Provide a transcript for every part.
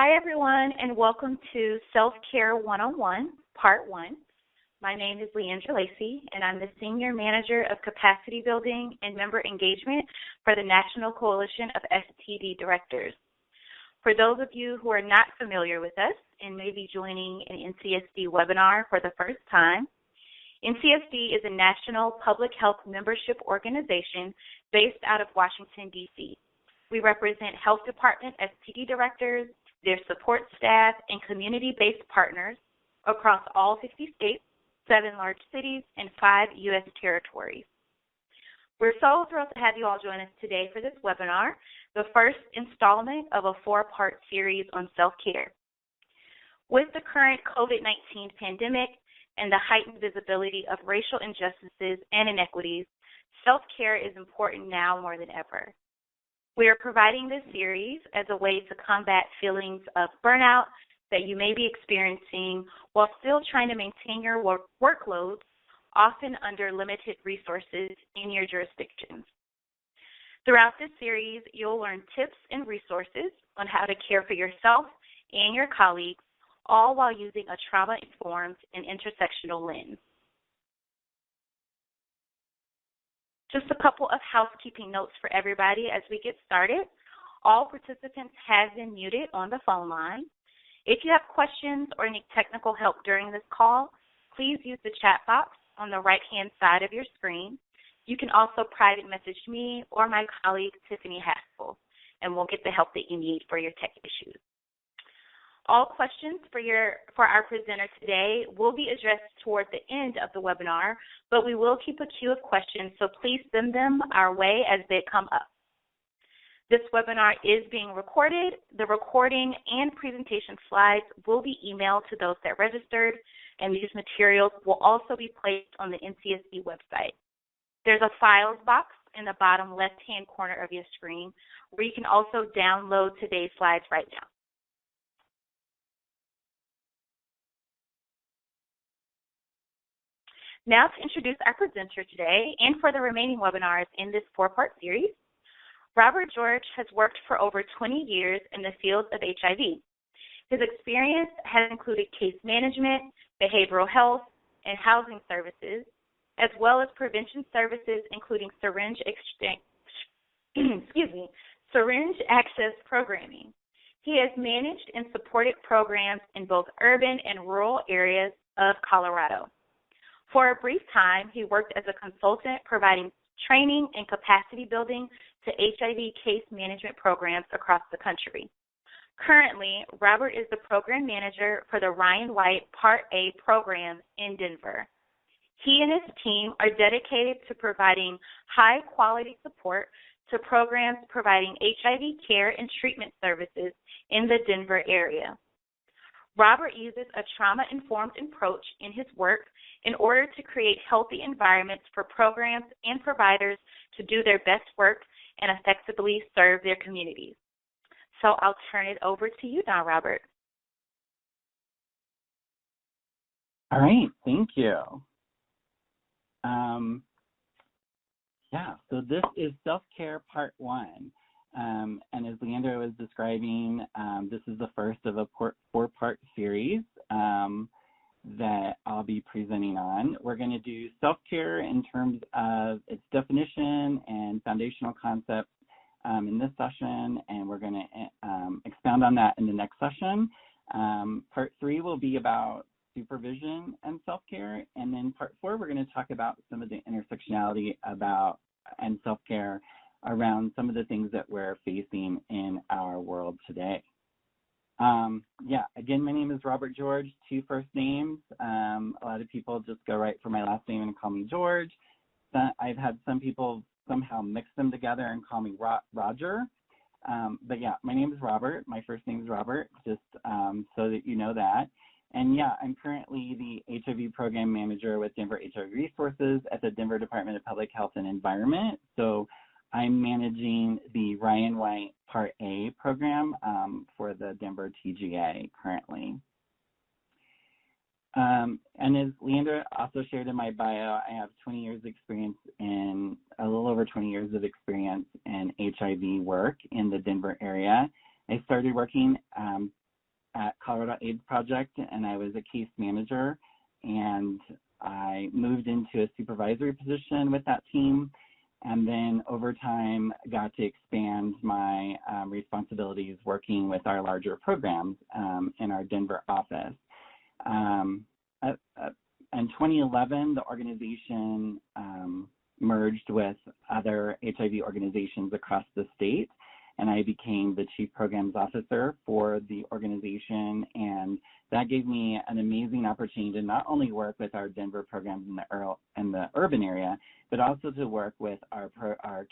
Hi, everyone, and welcome to Self-Care 101, Part 1. My name is Leandra Lacey, and I'm the Senior Manager of Capacity Building and Member Engagement for the National Coalition of STD Directors. For those of you who are not familiar with us and may be joining an NCSD webinar for the first time, NCSD is a national public health membership organization based out of Washington, D.C. We represent health department STD directors, their support staff, and community-based partners across all 50 states, 7 large cities, and 5 U.S. territories. We're so thrilled to have you all join us today for this webinar, the first installment of a 4-part series on self-care. With the current COVID-19 pandemic and the heightened visibility of racial injustices and inequities, self-care is important now more than ever. We are providing this series as a way to combat feelings of burnout that you may be experiencing while still trying to maintain your workloads, often under limited resources in your jurisdictions. Throughout this series, you'll learn tips and resources on how to care for yourself and your colleagues, all while using a trauma-informed and intersectional lens. Just a couple of housekeeping notes for everybody as we get started. All participants have been muted on the phone line. If you have questions or need technical help during this call, please use the chat box on the right-hand side of your screen. You can also private message me or my colleague, Tiffany Haskell, and we'll get the help that you need for your tech issues. All questions for our presenter today will be addressed toward the end of the webinar, but we will keep a queue of questions, so please send them our way as they come up. This webinar is being recorded. The recording and presentation slides will be emailed to those that registered, and these materials will also be placed on the NCSD website. There's a files box in the bottom left-hand corner of your screen where you can also download today's slides right now. Now to introduce our presenter today and for the remaining webinars in this 4-part series, Robert George has worked for over 20 years in the field of HIV. His experience has included case management, behavioral health, and housing services, as well as prevention services including syringe access programming. He has managed and supported programs in both urban and rural areas of Colorado. For a brief time, he worked as a consultant providing training and capacity building to HIV case management programs across the country. Currently, Robert is the program manager for the Ryan White Part A program in Denver. He and his team are dedicated to providing high-quality support to programs providing HIV care and treatment services in the Denver area. Robert uses a trauma-informed approach in his work in order to create healthy environments for programs and providers to do their best work and effectively serve their communities. So I'll turn it over to you now, Robert. All right, thank you. So this is Self-Care Part 1. And as Leandra was describing, this is the first of a 4-part series that I'll be presenting on. We're going to do self-care in terms of its definition and foundational concepts in this session, and we're going to expound on that in the next session. Part 3 will be about supervision and self-care, and then Part 4 we're going to talk about some of the intersectionality and self-care around some of the things that we're facing in our world today. Again, my name is Robert George, 2 first names. A lot of people just go right for my last name and call me George. I've had some people somehow mix them together and call me Roger. But yeah, my name is Robert. My first name is Robert, just so that you know that. And yeah, I'm currently the HIV program manager with Denver HIV Resources at the Denver Department of Public Health and Environment. So I'm managing the Ryan White Part A program for the Denver TGA currently. And as Leandra also shared in my bio, I have 20 years experience in, a little over 20 years of experience in HIV work in the Denver area. I started working at Colorado AIDS Project, and I was a case manager, and I moved into a supervisory position with that team, and then over time got to expand my responsibilities working with our larger programs in our Denver office. In 2011, the organization merged with other HIV organizations across the state, and I became the Chief Programs Officer for the organization, and that gave me an amazing opportunity to not only work with our Denver programs in the urban area, but also to work with our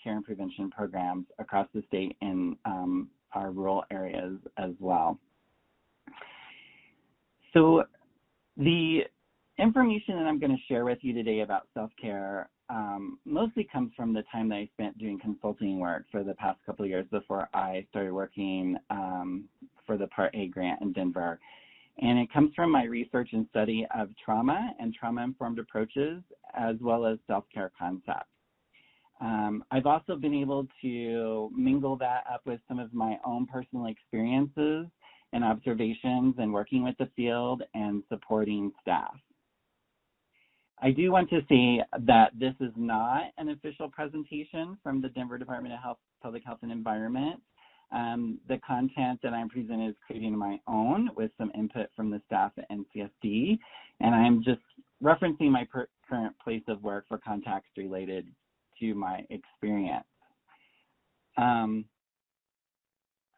care and prevention programs across the state in our rural areas as well. So the information that I'm going to share with you today about self-care mostly comes from the time that I spent doing consulting work for the past couple of years before I started working for the Part A grant in Denver. And it comes from my research and study of trauma and trauma-informed approaches, as well as self-care concepts. I've also been able to mingle that up with some of my own personal experiences and observations and working with the field and supporting staff. I do want to say that this is not an official presentation from the Denver Department of Health, Public Health and Environment. The content that I'm presenting is creating my own with some input from the staff at NCSD, and I'm just referencing my current place of work for context related to my experience. I'm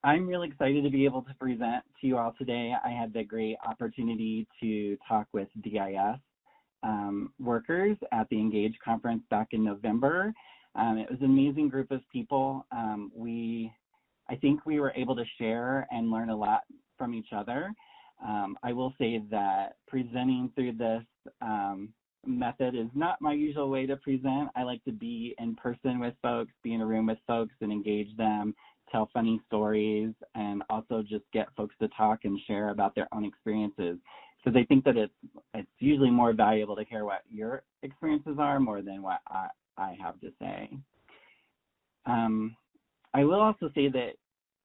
really excited to be able to present to you all today. I had the great opportunity to talk with DIS workers at the Engage conference back in November. It was an amazing group of people. I think we were able to share and learn a lot from each other. I will say that presenting through this method is not my usual way to present. I like to be in person with folks, be in a room with folks and engage them, tell funny stories, and also just get folks to talk and share about their own experiences. Because I think that it's usually more valuable to hear what your experiences are more than what I have to say. I will also say that,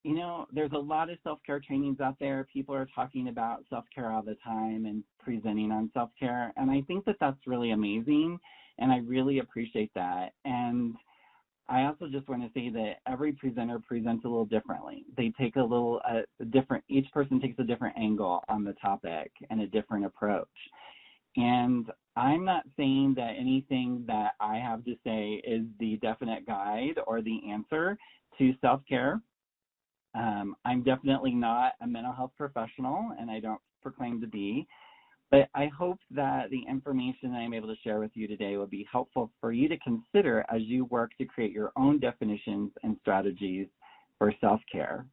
you know, there's a lot of self-care trainings out there. People are talking about self-care all the time and presenting on self-care, and I think that that's really amazing, and I really appreciate that. And I also just want to say that every presenter presents a little differently. They take a little different, each person takes a different angle on the topic and a different approach. And I'm not saying that anything that I have to say is the definite guide or the answer to self-care. I'm definitely not a mental health professional, and I don't proclaim to be. But I hope that the information that I'm able to share with you today will be helpful for you to consider as you work to create your own definitions and strategies for self-care.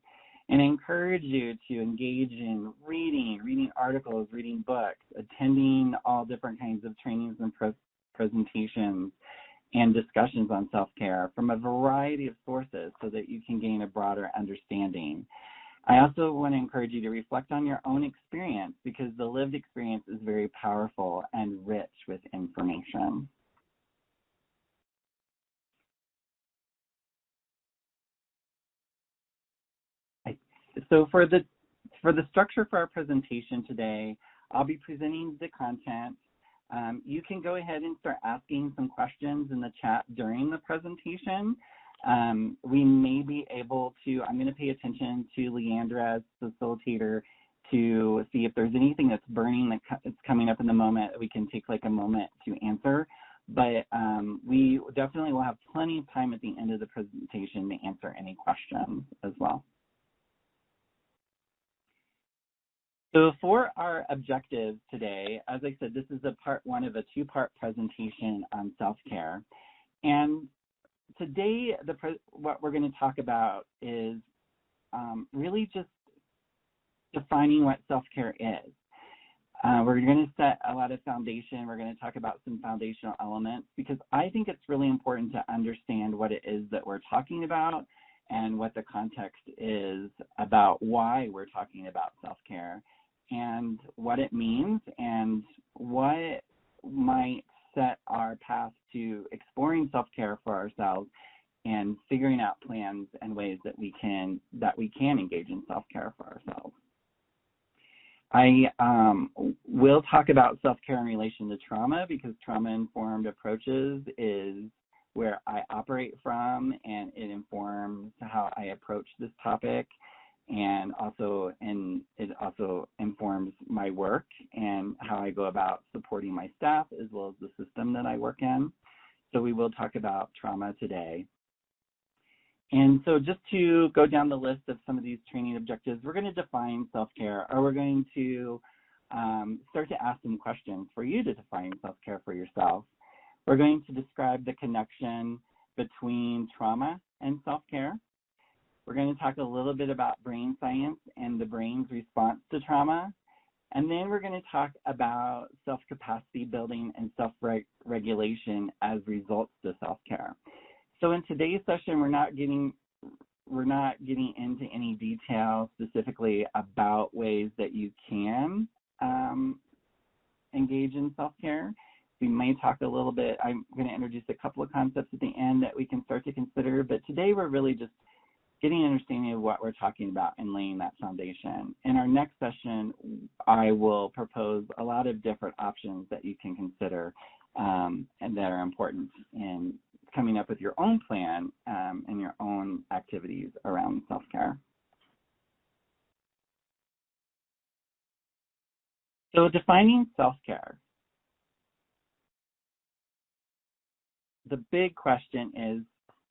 And I encourage you to engage in reading articles, reading books, attending all different kinds of trainings and presentations and discussions on self-care from a variety of sources so that you can gain a broader understanding. I also want to encourage you to reflect on your own experience because the lived experience is very powerful and rich with information. So for the structure for our presentation today, I'll be presenting the content. You can go ahead and start asking some questions in the chat during the presentation. We may be able to, I'm going to pay attention to Leandra as facilitator to see if there's anything that's burning that's coming up in the moment that we can take like a moment to answer. But we definitely will have plenty of time at the end of the presentation to answer any questions as well. So for our objectives today, as I said, this is a part one of a two-part presentation on self-care. And today, what we're going to talk about is really just defining what self-care is. We're going to set a lot of foundation. We're going to talk about some foundational elements because I think it's really important to understand what it is that we're talking about and what the context is about why we're talking about self-care and what it means and what might set our path to exploring self-care for ourselves and figuring out plans and ways that we can engage in self-care for ourselves. I will talk about self-care in relation to trauma because trauma-informed approaches is where I operate from, and it informs how I approach this topic, and it also informs my work and how I go about supporting my staff as well as the system that I work in. So we will talk about trauma today. And so just to go down the list of some of these training objectives, we're going to define self-care, or we're going to start to ask some questions for you to define self-care for yourself. We're going to describe the connection between trauma and self-care. We're going to talk a little bit about brain science and the brain's response to trauma. And then we're going to talk about self-capacity building and self-regulation as results to self-care. So in today's session, we're not getting into any detail specifically about ways that you can engage in self-care. We may talk a little bit. I'm going to introduce a couple of concepts at the end that we can start to consider, but today we're really just getting an understanding of what we're talking about and laying that foundation. In our next session, I will propose a lot of different options that you can consider and that are important in coming up with your own plan and your own activities around self-care. So defining self-care. The big question is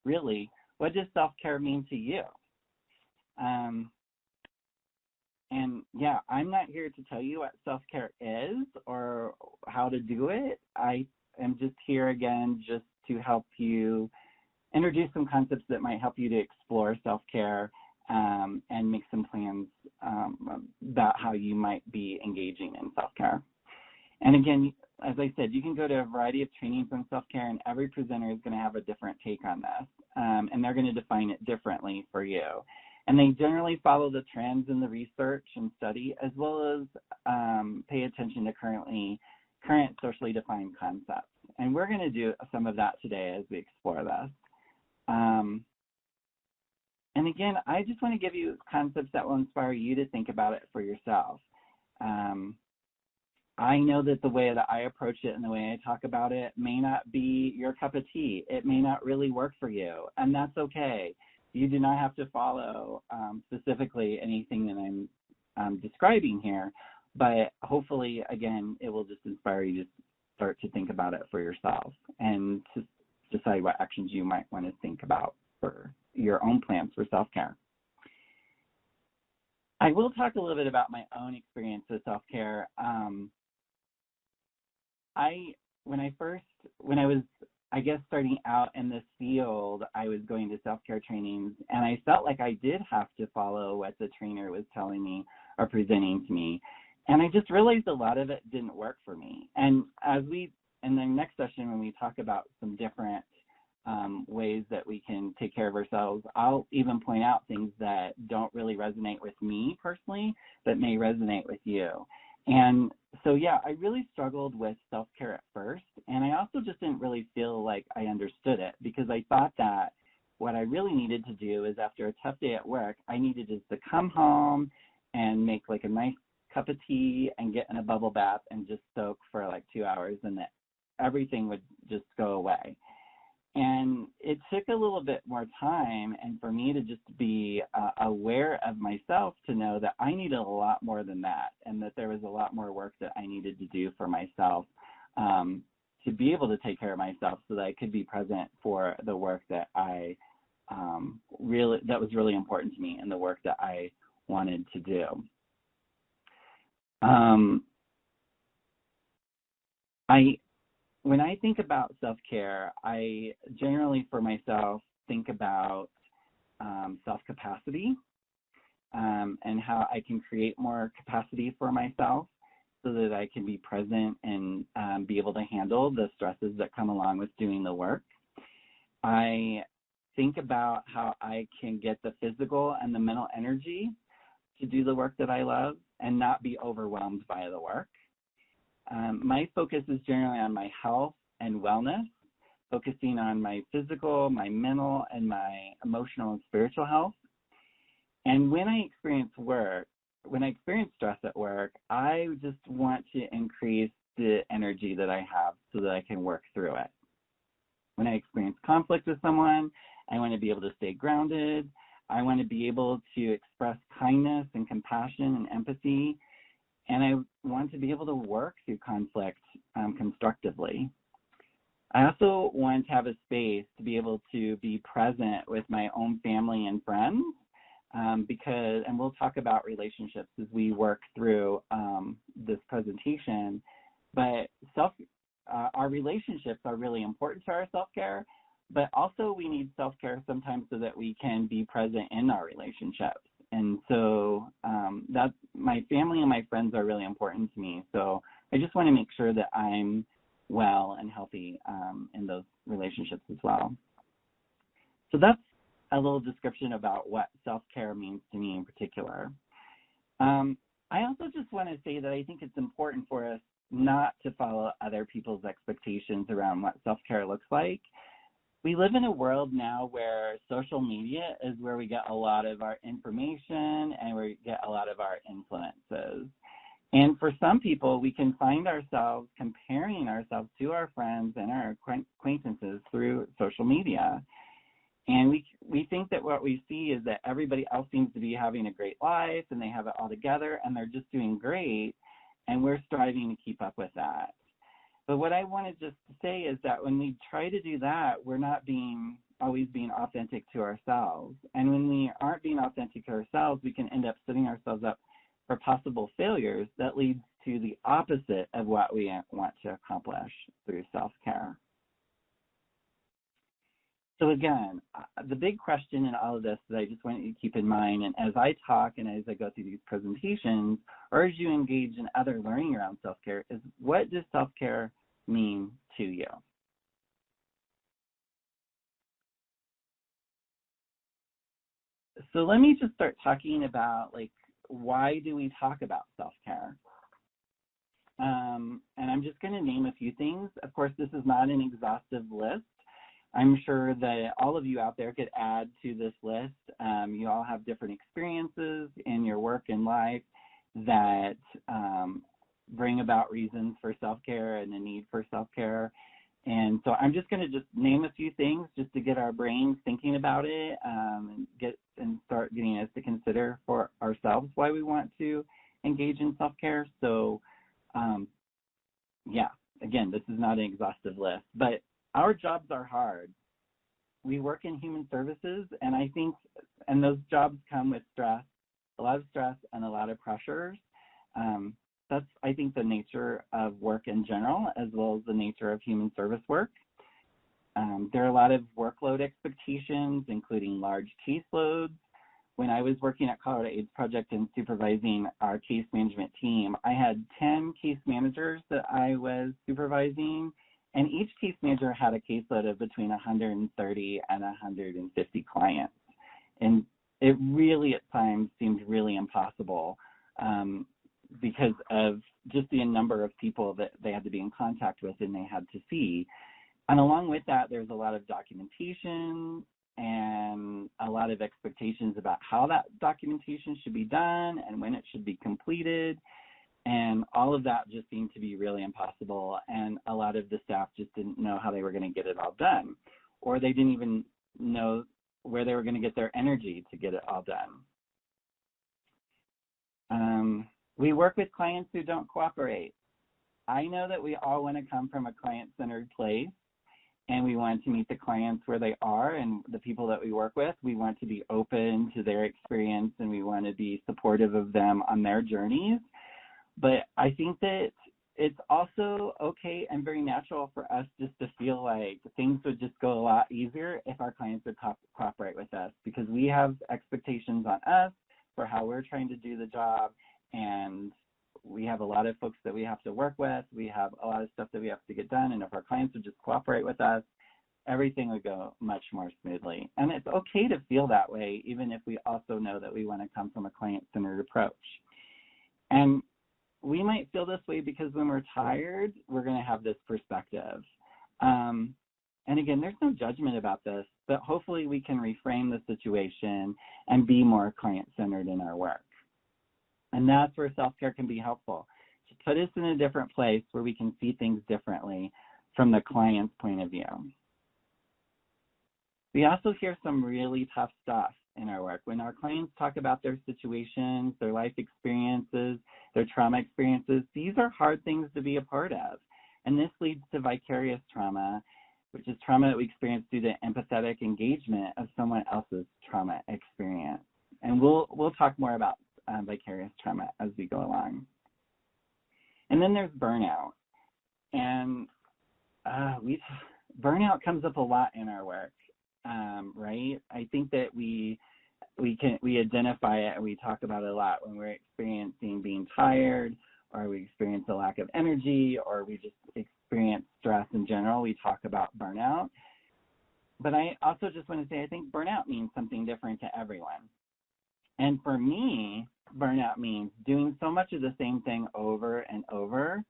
really, what does self-care mean to you? And yeah, I'm not here to tell you what self-care is or how to do it. I am just here again just to help you introduce some concepts that might help you to explore self-care and make some plans about how you might be engaging in self-care. And again, as I said, you can go to a variety of trainings on self-care, and every presenter is going to have a different take on this, and they're going to define it differently for you. And they generally follow the trends in the research and study, as well as pay attention to current socially defined concepts. And we're going to do some of that today as we explore this. And again, I just want to give you concepts that will inspire you to think about it for yourself. I know that the way that I approach it and the way I talk about it may not be your cup of tea. It may not really work for you, and that's okay. You do not have to follow specifically anything that I'm describing here, but hopefully, again, it will just inspire you to start to think about it for yourself and to decide what actions you might want to think about for your own plans for self-care. I will talk a little bit about my own experience with self-care. When I was, I guess, starting out in this field, I was going to self-care trainings, and I felt like I did have to follow what the trainer was telling me or presenting to me. And I just realized a lot of it didn't work for me. And in the next session, when we talk about some different ways that we can take care of ourselves, I'll even point out things that don't really resonate with me personally, but may resonate with you. And so, yeah, I really struggled with self-care at first, and I also just didn't really feel like I understood it, because I thought that what I really needed to do is, after a tough day at work, I needed just to come home and make like a nice cup of tea and get in a bubble bath and just soak for like 2 hours, and that everything would just go away. And it took a little bit more time, and for me to just be aware of myself to know that I needed a lot more than that, and that there was a lot more work that I needed to do for myself to be able to take care of myself, so that I could be present for the work that that was really important to me, and the work that I wanted to do. When I think about self-care, I generally, for myself, think about self-capacity and how I can create more capacity for myself so that I can be present and be able to handle the stresses that come along with doing the work. I think about how I can get the physical and the mental energy to do the work that I love and not be overwhelmed by the work. My focus is generally on my health and wellness, focusing on my physical, my mental, and my emotional and spiritual health. And when I experience work when I experience stress at work, I just want to increase the energy that I have so that I can work through it. When I experience conflict with someone, I want to be able to stay grounded. I want to be able to express kindness and compassion and empathy. And I want to be able to work through conflict constructively. I also want to have a space to be able to be present with my own family and friends because, and we'll talk about relationships as we work through this presentation, but our relationships are really important to our self-care, but also we need self-care sometimes so that we can be present in our relationships. And so that's, my family and my friends are really important to me. So I just want to make sure that I'm well and healthy in those relationships as well. So that's a little description about what self-care means to me in particular. I also just want to say that I think it's important for us not to follow other people's expectations around what self-care looks like. We live in a world now where social media is where we get a lot of our information and we get a lot of our influences. And for some people, we can find ourselves comparing ourselves to our friends and our acquaintances through social media. And we think that what we see is that everybody else seems to be having a great life and they have it all together and they're just doing great, and we're striving to keep up with that. But what I wanted just to say is that when we try to do that, we're not always being authentic to ourselves. And when we aren't being authentic to ourselves, we can end up setting ourselves up for possible failures that leads to the opposite of what we want to accomplish through self-care. So again, the big question in all of this that I just want you to keep in mind, and as I talk and as I go through these presentations, or as you engage in other learning around self-care, is what does self-care mean to you? So let me just start talking about, like, why do we talk about self-care? And I'm just going to name a few things. Of course, this is not an exhaustive list. I'm sure that all of you out there could add to this list. You all have different experiences in your work and life that bring about reasons for self-care and the need for self-care. And so I'm just going to just name a few things just to get our brains thinking about it and start getting us to consider for ourselves why we want to engage in self-care. So, yeah, again, this is not an exhaustive list, but our jobs are hard. We work in human services, and I think, and those jobs come with stress, a lot of stress and a lot of pressures. That's, I think, the nature of work in general, as well as the nature of human service work. There are a lot of workload expectations, including large caseloads. When I was working at Colorado AIDS Project and supervising our case management team, I had 10 case managers that I was supervising, and each case manager had a caseload of between 130 and 150 clients. And it really at times seemed really impossible because of just the number of people that they had to be in contact with and they had to see. And along with that, there's a lot of documentation and a lot of expectations about how that documentation should be done and when it should be completed. And all of that just seemed to be really impossible. And a lot of the staff just didn't know how they were going to get it all done, or they didn't even know where they were going to get their energy to get it all done. We work with clients who don't cooperate. I know that we all want to come from a client-centered place, and we want to meet the clients where they are and the people that we work with. We want to be open to their experience, and we want to be supportive of them on their journeys. But I think that it's also okay and very natural for us just to feel like things would just go a lot easier if our clients would cooperate with us, because we have expectations on us for how we're trying to do the job, and we have a lot of folks that we have to work with. We have a lot of stuff that we have to get done, and if our clients would just cooperate with us, everything would go much more smoothly. And it's okay to feel that way, even if we also know that we want to come from a client-centered approach. And we might feel this way because when we're tired, we're going to have this perspective. And again, there's no judgment about this, but hopefully we can reframe the situation and be more client-centered in our work. And that's where self-care can be helpful, to put us in a different place where we can see things differently from the client's point of view. We also hear some really tough stuff in our work. When our clients talk about their situations, their life experiences, their trauma experiences, these are hard things to be a part of. And this leads to vicarious trauma, which is trauma that we experience through the empathetic engagement of someone else's trauma experience. And we'll talk more about vicarious trauma as we go along. And then there's burnout. And burnout comes up a lot in our work, right? I think that we identify it and we talk about it a lot when we're experiencing being tired, or we experience a lack of energy, or we just experience stress in general. We talk about burnout. But I also just want to say I think burnout means something different to everyone. And for me, burnout means doing so much of the same thing over and over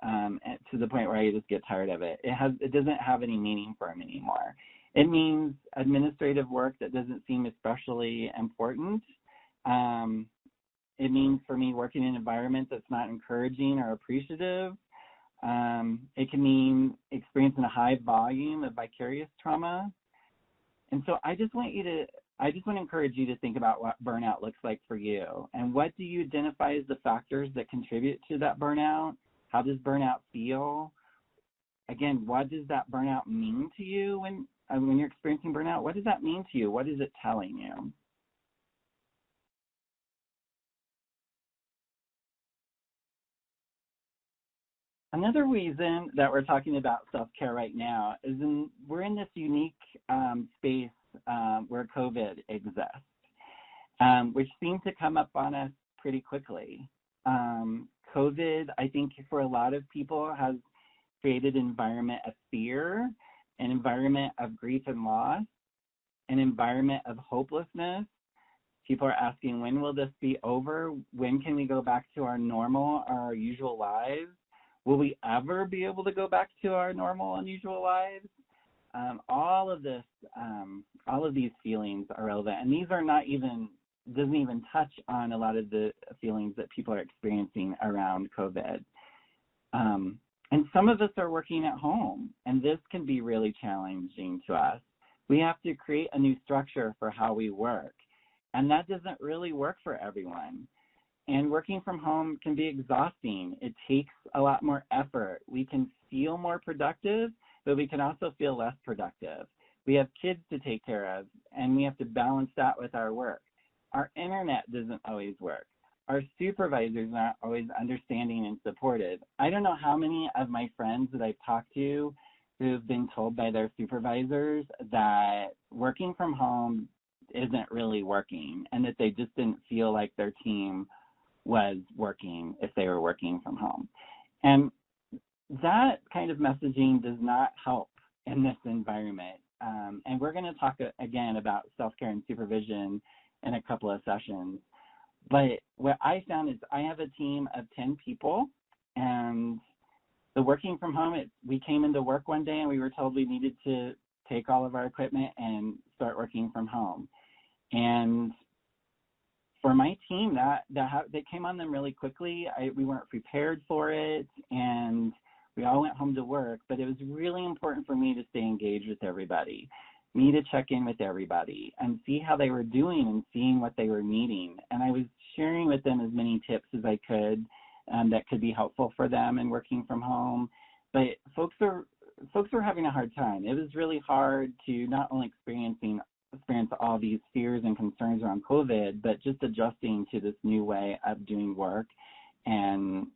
to the point where I just get tired of it. It doesn't have any meaning for me anymore. It means administrative work that doesn't seem especially important. It means for me working in an environment that's not encouraging or appreciative. It can mean experiencing a high volume of vicarious trauma. And so I just want to encourage you to think about what burnout looks like for you. And what do you identify as the factors that contribute to that burnout? How does burnout feel? Again, what does that burnout mean to you when you're experiencing burnout? What does that mean to you? What is it telling you? Another reason that we're talking about self-care right now is we're in this unique space where COVID exists, which seemed to come up on us pretty quickly. COVID, I think for a lot of people, has created an environment of fear, an environment of grief and loss, an environment of hopelessness. People are asking, when will this be over? When can we go back to our normal, our usual lives? Will we ever be able to go back to our normal, unusual lives? All of these feelings are relevant, and these are doesn't even touch on a lot of the feelings that people are experiencing around COVID. And some of us are working at home, and this can be really challenging to us. We have to create a new structure for how we work, and that doesn't really work for everyone. And working from home can be exhausting. It takes a lot more effort. We can feel more productive, but we can also feel less productive. We have kids to take care of, and we have to balance that with our work. Our internet doesn't always work. Our supervisors aren't always understanding and supportive. I don't know how many of my friends that I've talked to who've been told by their supervisors that working from home isn't really working, and that they just didn't feel like their team was working if they were working from home. And that kind of messaging does not help in this environment. And we're going to talk again about self-care and supervision in a couple of sessions. But what I found is I have a team of 10 people, and the working from home, we came into work one day and we were told we needed to take all of our equipment and start working from home. And for my team, that came on them really quickly. We weren't prepared for it, and we all went home to work. But it was really important for me to stay engaged with everybody, me to check in with everybody and see how they were doing and seeing what they were needing. And I was sharing with them as many tips as I could that could be helpful for them in working from home. But folks were having a hard time. It was really hard to not only experience all these fears and concerns around COVID, but just adjusting to this new way of doing work and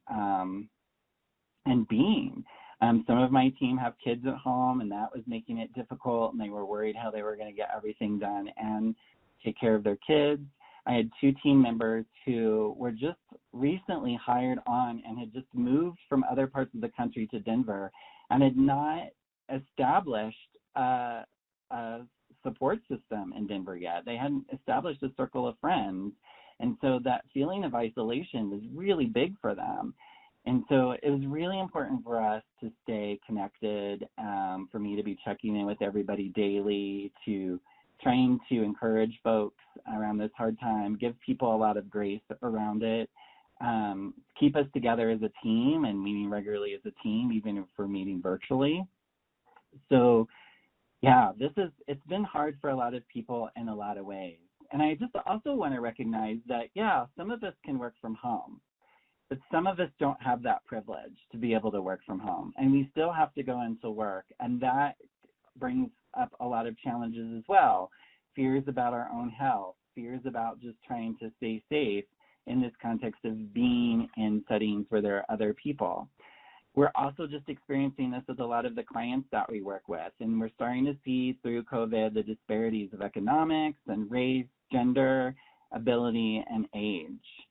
being. Some of my team have kids at home, and that was making it difficult, and they were worried how they were going to get everything done and take care of their kids. I had 2 team members who were just recently hired on and had just moved from other parts of the country to Denver and had not established a support system in Denver yet. They hadn't established a circle of friends. And so that feeling of isolation was really big for them. And so it was really important for us to stay connected, for me to be checking in with everybody daily, to trying to encourage folks around this hard time, give people a lot of grace around it, keep us together as a team and meeting regularly as a team, even if we're meeting virtually. So yeah, it's been hard for a lot of people in a lot of ways. And I just also want to recognize that, yeah, some of us can work from home, but some of us don't have that privilege to be able to work from home. And we still have to go into work. And that brings up a lot of challenges as well. Fears about our own health, fears about just trying to stay safe in this context of being in settings where there are other people. We're also just experiencing this with a lot of the clients that we work with, and we're starting to see through COVID the disparities of economics and race, gender, ability, and age.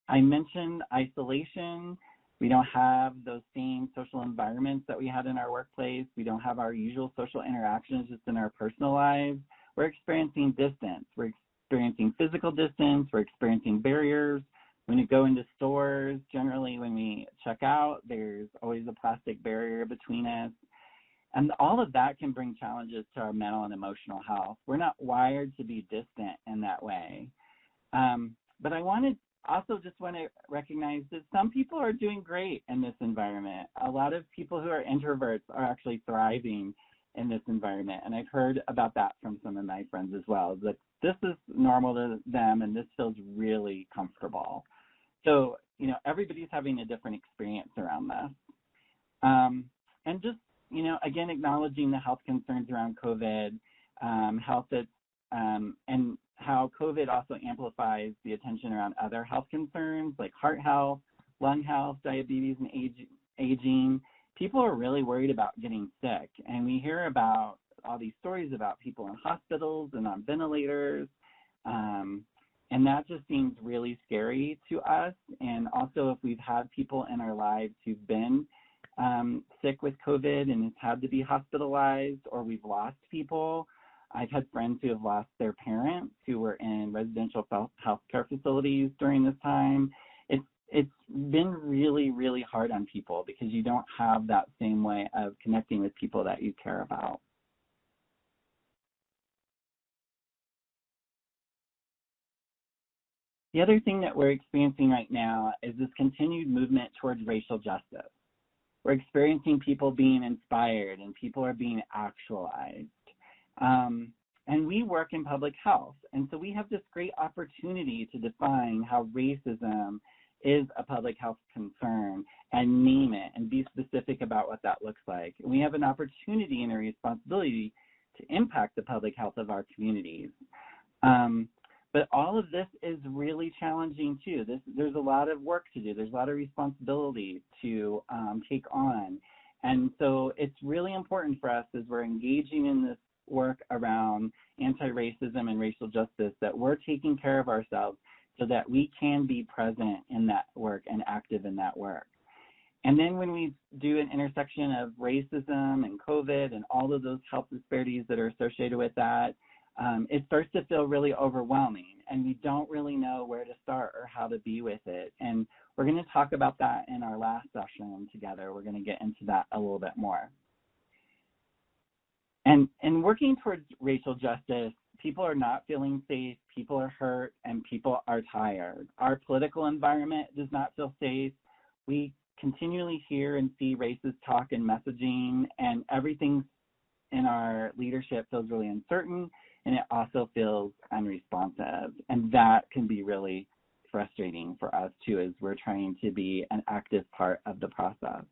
I mentioned isolation. We don't have those same social environments that we had in our workplace. We don't have our usual social interactions just in our personal lives. We're experiencing distance. We're experiencing physical distance. We're experiencing barriers. When you go into stores, generally when we check out, there's always a plastic barrier between us. And all of that can bring challenges to our mental and emotional health. We're not wired to be distant in that way. But I want to recognize that some people are doing great in this environment. A lot of people who are introverts are actually thriving in this environment. And I've heard about that from some of my friends as well, that this is normal to them and this feels really comfortable. So, everybody's having a different experience around this. And just, again, acknowledging the health concerns around COVID, and how COVID also amplifies the attention around other health concerns like heart health, lung health, diabetes, and aging. People are really worried about getting sick. And we hear about all these stories about people in hospitals and on ventilators. And that just seems really scary to us. And also if we've had people in our lives who've been sick with COVID and it's had to be hospitalized, or we've lost people. I've had friends who have lost their parents who were in residential health care facilities during this time. It's been really, really hard on people because you don't have that same way of connecting with people that you care about. The other thing that we're experiencing right now is this continued movement towards racial justice. We're experiencing people being inspired and people are being actualized. And we work in public health, and so we have this great opportunity to define how racism is a public health concern and name it and be specific about what that looks like. And we have an opportunity and a responsibility to impact the public health of our communities. But all of this is really challenging too. There's a lot of work to do. There's a lot of responsibility to take on. And so it's really important for us as we're engaging in this work around anti-racism and racial justice that we're taking care of ourselves so that we can be present in that work and active in that work. And then when we do an intersection of racism and COVID and all of those health disparities that are associated with that, it starts to feel really overwhelming, and we don't really know where to start or how to be with it. And we're going to talk about that in our last session together. We're going to get into that a little bit more. And working towards racial justice, people are not feeling safe, people are hurt, and people are tired. Our political environment does not feel safe. We continually hear and see racist talk and messaging, and everything in our leadership feels really uncertain, and it also feels unresponsive. And that can be really frustrating for us too, as we're trying to be an active part of the process.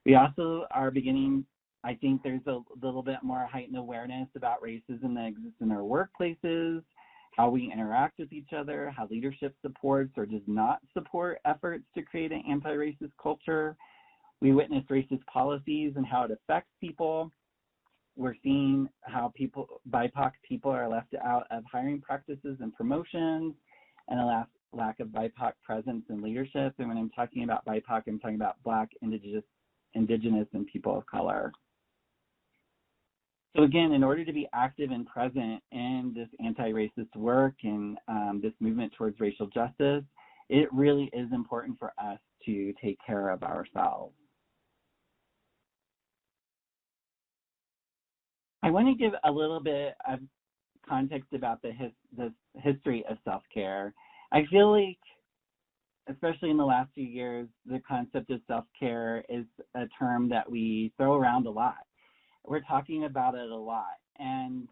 We also are beginning, I think there's a little bit more heightened awareness about racism that exists in our workplaces, how we interact with each other, how leadership supports or does not support efforts to create an anti-racist culture. We witness racist policies and how it affects people. We're seeing how BIPOC people are left out of hiring practices and promotions, and a lack of BIPOC presence in leadership. And when I'm talking about BIPOC, I'm talking about Black, Indigenous, and people of color. So again, in order to be active and present in this anti-racist work and this movement towards racial justice, it really is important for us to take care of ourselves. I want to give a little bit of context about the history of self-care, I feel like, especially in the last few years, the concept of self-care is a term that we throw around a lot. We're talking about it a lot, and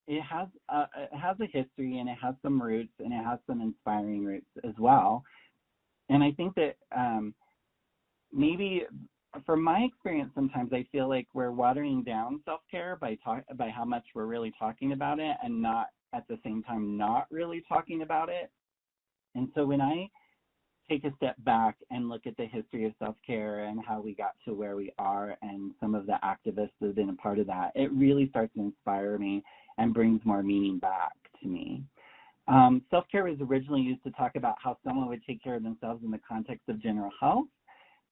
it has a history, and it has some roots, and it has some inspiring roots as well. And I think that maybe, from my experience, sometimes I feel like we're watering down self-care by how much we're really talking about it, and not at the same time not really talking about it. And so when I take a step back and look at the history of self-care and how we got to where we are and some of the activists that have been a part of that, it really starts to inspire me and brings more meaning back to me. Self-care was originally used to talk about how someone would take care of themselves in the context of general health.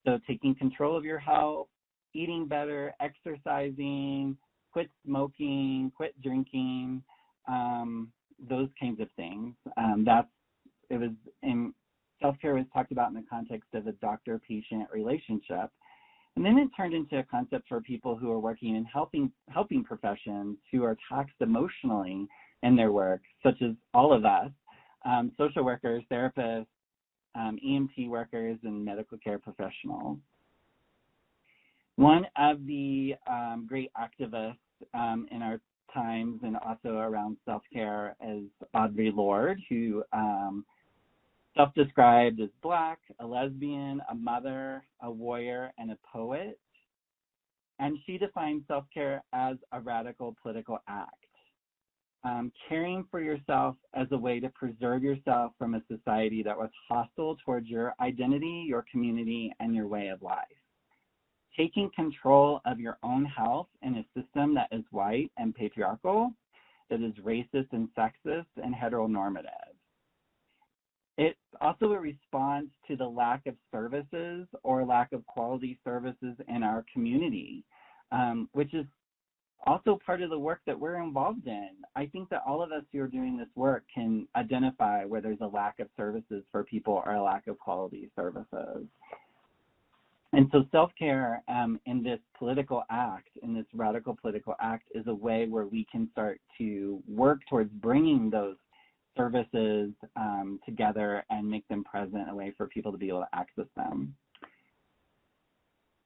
So taking control of your health, eating better, exercising, quit smoking, quit drinking, those kinds of things. Self-care was talked about in the context of a doctor-patient relationship. And then it turned into a concept for people who are working in helping professions who are taxed emotionally in their work, such as all of us, social workers, therapists, EMT workers, and medical care professionals. One of the great activists in our times and also around self-care is Audre Lorde, who self-described as Black, a lesbian, a mother, a warrior, and a poet. And she defines self-care as a radical political act. Caring for yourself as a way to preserve yourself from a society that was hostile towards your identity, your community, and your way of life. Taking control of your own health in a system that is white and patriarchal, that is racist and sexist and heteronormative. It's also a response to the lack of services or lack of quality services in our community, which is also part of the work that we're involved in. I think that all of us who are doing this work can identify where there's a lack of services for people or a lack of quality services. And so self-care in this political act, in this radical political act, is a way where we can start to work towards bringing those services together and make them present, a way for people to be able to access them.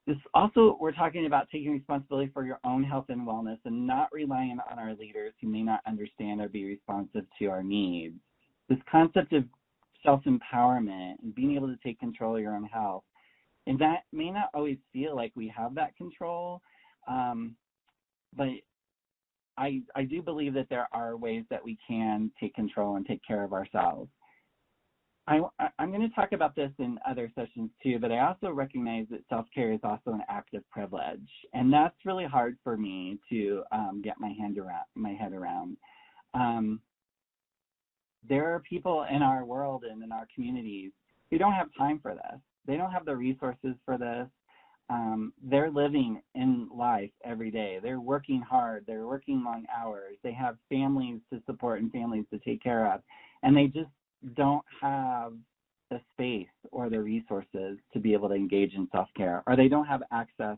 This also, we're talking about taking responsibility for your own health and wellness and not relying on our leaders who may not understand or be responsive to our needs. This concept of self-empowerment and being able to take control of your own health, and that may not always feel like we have that control, but I do believe that there are ways that we can take control and take care of ourselves. I'm going to talk about this in other sessions too, but I also recognize that self-care is also an act of privilege, and that's really hard for me to get my head around. There are people in our world and in our communities who don't have time for this. They don't have the resources for this. They're living in life every day. They're working hard. They're working long hours. They have families to support and families to take care of, and they just don't have the space or the resources to be able to engage in self-care, or they don't have access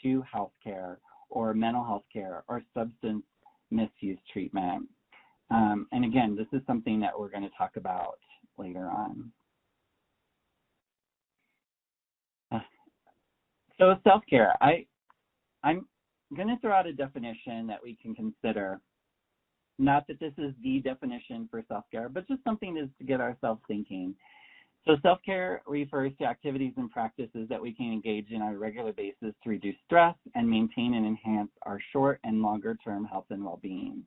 to health care or mental health care or substance misuse treatment. And again, this is something that we're going to talk about later on. So self-care, I'm going to throw out a definition that we can consider. Not that this is the definition for self-care, but just something to get ourselves thinking. So self-care refers to activities and practices that we can engage in on a regular basis to reduce stress and maintain and enhance our short and longer-term health and well-being.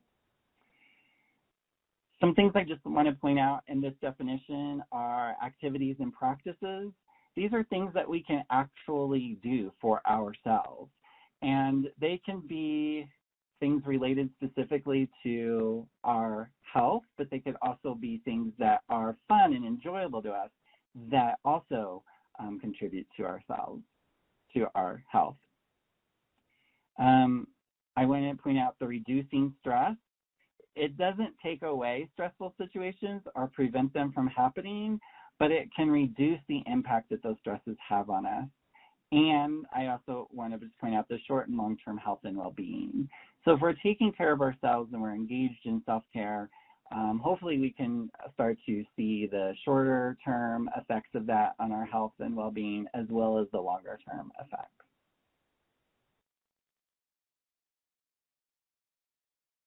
Some things I just want to point out in this definition are activities and practices. These are things that we can actually do for ourselves, and they can be things related specifically to our health, but they could also be things that are fun and enjoyable to us that also contribute to ourselves, to our health. I want to point out the reducing stress. It doesn't take away stressful situations or prevent them from happening, but it can reduce the impact that those stresses have on us. And I also want to just point out the short and long-term health and well-being. So if we're taking care of ourselves and we're engaged in self-care, hopefully we can start to see the shorter-term effects of that on our health and well-being, as well as the longer-term effects.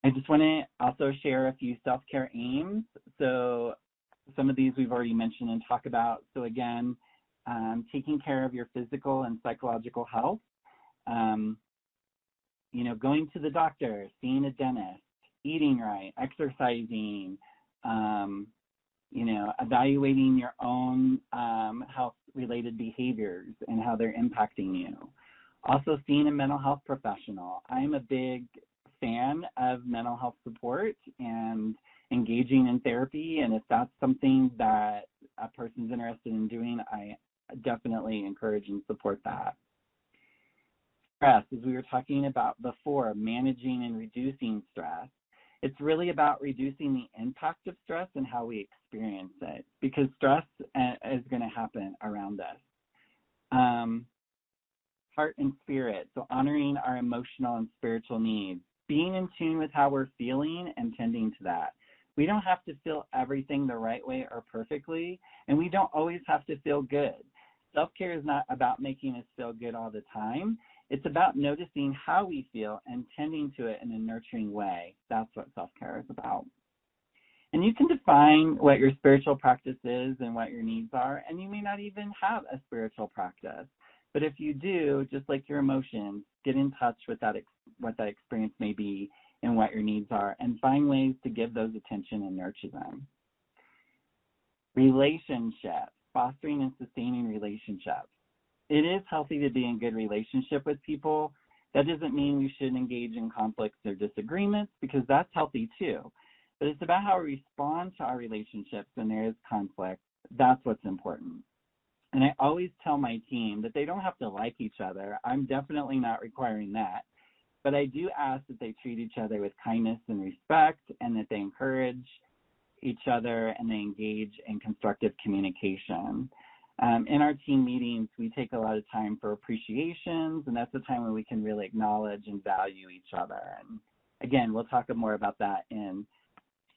I just want to also share a few self-care aims. So some of these we've already mentioned and talked about. So again, taking care of your physical and psychological health, going to the doctor, seeing a dentist, eating right, exercising, evaluating your own health-related behaviors and how they're impacting you. Also seeing a mental health professional. I'm a big fan of mental health support and engaging in therapy, and if that's something that a person's interested in doing, I definitely encourage and support that. Stress, as we were talking about before, managing and reducing stress. It's really about reducing the impact of stress and how we experience it, because stress is going to happen around us. Heart and spirit, so honoring our emotional and spiritual needs, being in tune with how we're feeling and tending to that. We don't have to feel everything the right way or perfectly, and we don't always have to feel good. Self-care is not about making us feel good all the time. It's about noticing how we feel and tending to it in a nurturing way. That's what self-care is about. And you can define what your spiritual practice is and what your needs are, and you may not even have a spiritual practice. But if you do, just like your emotions, get in touch with what that experience may be and what your needs are, and find ways to give those attention and nurture them. Relationships, fostering and sustaining relationships. It is healthy to be in good relationship with people. That doesn't mean we shouldn't engage in conflicts or disagreements, because that's healthy too. But it's about how we respond to our relationships when there is conflict. That's what's important. And I always tell my team that they don't have to like each other. I'm definitely not requiring that. But I do ask that they treat each other with kindness and respect, and that they encourage each other and they engage in constructive communication. In our team meetings, we take a lot of time for appreciations, and that's the time when we can really acknowledge and value each other. And again, we'll talk more about that in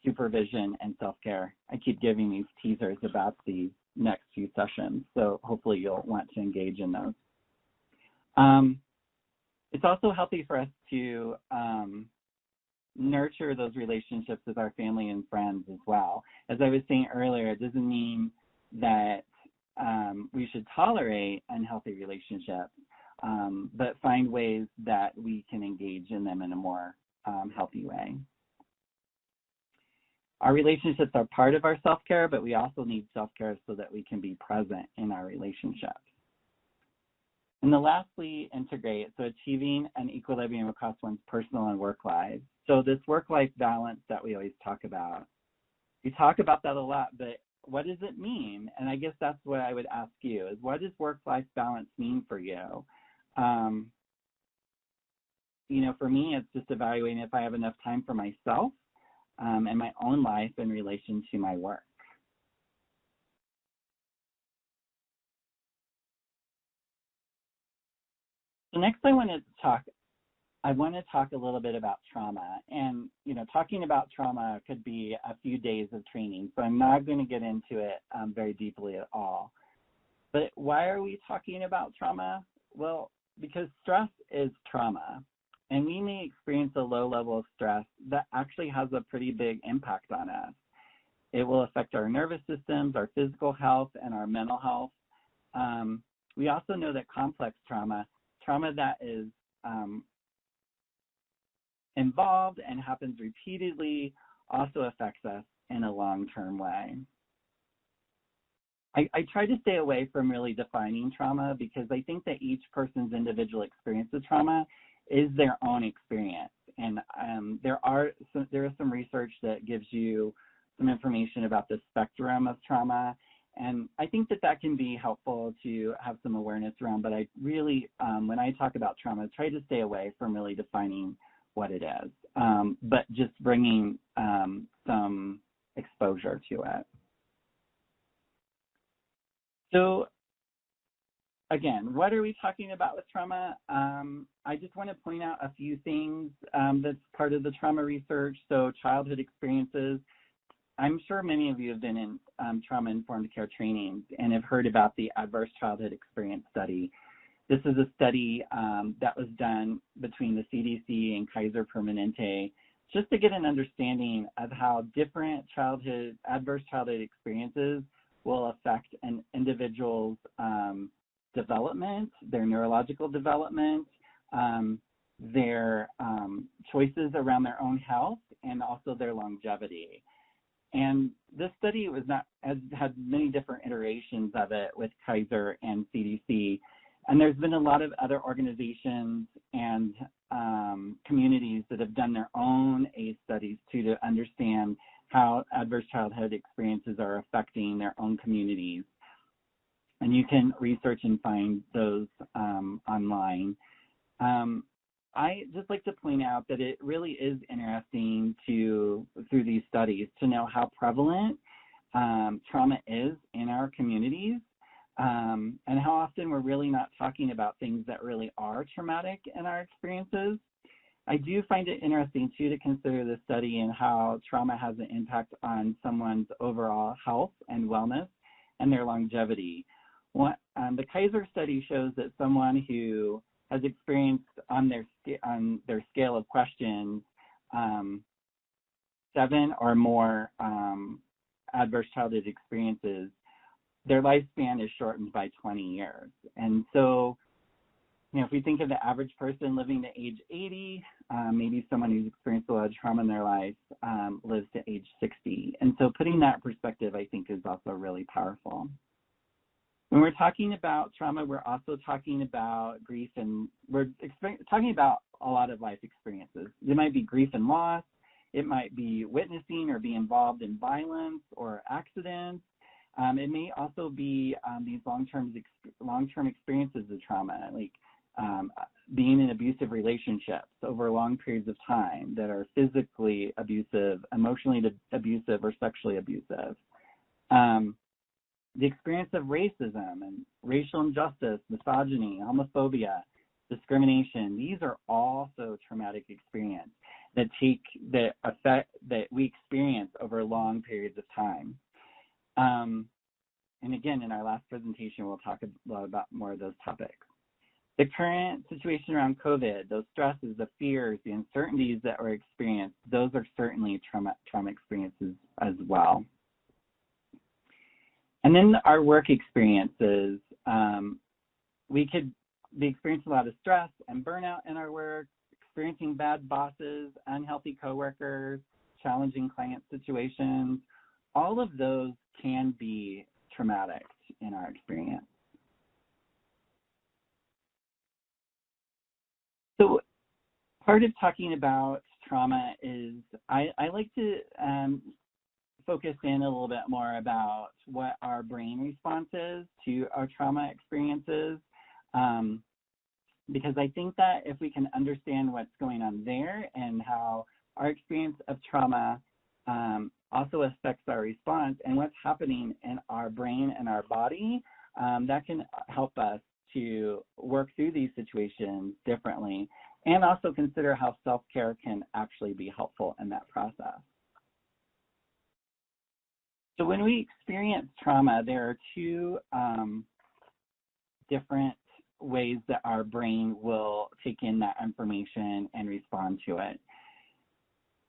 supervision and self-care. I keep giving these teasers about these next few sessions, so hopefully you'll want to engage in those. It's also healthy for us to nurture those relationships with our family and friends as well. As I was saying earlier, it doesn't mean that we should tolerate unhealthy relationships, but find ways that we can engage in them in a more healthy way. Our relationships are part of our self-care, but we also need self-care so that we can be present in our relationships. And then lastly, integrate, so achieving an equilibrium across one's personal and work lives. So this work-life balance that we always talk about. We talk about that a lot, but what does it mean? And I guess that's what I would ask you, is what does work-life balance mean for you? For me, it's just evaluating if I have enough time for myself and my own life in relation to my work. So next I want to talk a little bit about trauma. And, talking about trauma could be a few days of training, so I'm not going to get into it very deeply at all. But why are we talking about trauma? Well, because stress is trauma. And we may experience a low level of stress that actually has a pretty big impact on us. It will affect our nervous systems, our physical health, and our mental health. We also know that complex trauma that is involved and happens repeatedly, also affects us in a long-term way. I try to stay away from really defining trauma, because I think that each person's individual experience of trauma is their own experience. And there is some research that gives you some information about the spectrum of trauma. And I think that can be helpful to have some awareness around. But I really, when I talk about trauma, try to stay away from really defining what it is, but just bringing some exposure to it. So again, what are we talking about with trauma? I just want to point out a few things that's part of the trauma research. So childhood experiences. I'm sure many of you have been in trauma-informed care trainings and have heard about the Adverse Childhood Experience Study. This is a study that was done between the CDC and Kaiser Permanente just to get an understanding of how different adverse childhood experiences will affect an individual's development, their neurological development, their choices around their own health, and also their longevity. And this study has had many different iterations of it with Kaiser and CDC. And there's been a lot of other organizations and communities that have done their own ACE studies too, to understand how adverse childhood experiences are affecting their own communities. And you can research and find those online. I just like to point out that it really is interesting through these studies, to know how prevalent trauma is in our communities, and how often we're really not talking about things that really are traumatic in our experiences. I do find it interesting, too, to consider this study and how trauma has an impact on someone's overall health and wellness and their longevity. The Kaiser study shows that someone who has experienced on their scale of questions 7 or more adverse childhood experiences, their lifespan is shortened by 20 years. And so, if we think of the average person living to age 80, maybe someone who's experienced a lot of trauma in their life lives to age 60. And so putting that in perspective, I think, is also really powerful. When we're talking about trauma, we're also talking about grief, and we're talking about a lot of life experiences. It might be grief and loss. It might be witnessing or be involved in violence or accidents. It may also be these long-term experiences of trauma, like being in abusive relationships over long periods of time that are physically abusive, emotionally abusive, or sexually abusive. The experience of racism and racial injustice, misogyny, homophobia, discrimination, these are also traumatic experiences that we experience over long periods of time. And again, in our last presentation, we'll talk a lot about more of those topics. The current situation around COVID, those stresses, the fears, the uncertainties that were experienced, those are certainly trauma experiences as well. And then our work experiences, we could be experiencing a lot of stress and burnout in our work, experiencing bad bosses, unhealthy coworkers, challenging client situations. All of those can be traumatic in our experience. So part of talking about trauma is I like to focus in a little bit more about what our brain response is to our trauma experiences, because I think that if we can understand what's going on there and how our experience of trauma also affects our response and what's happening in our brain and our body, that can help us to work through these situations differently, and also consider how self-care can actually be helpful in that process. So when we experience trauma, there are two different ways that our brain will take in that information and respond to it.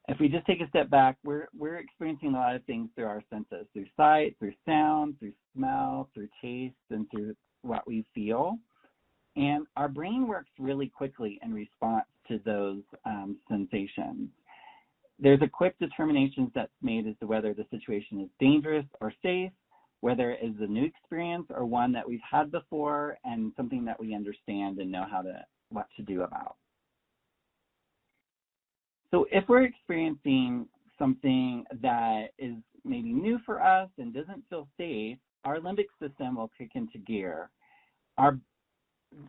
If we just take a step back, we're experiencing a lot of things through our senses, through sight, through sound, through smell, through taste, and through what we feel. And our brain works really quickly in response to those sensations. There's a quick determination that's made as to whether the situation is dangerous or safe, whether it is a new experience or one that we've had before and something that we understand and know what to do about. So if we're experiencing something that is maybe new for us and doesn't feel safe, our limbic system will kick into gear. Our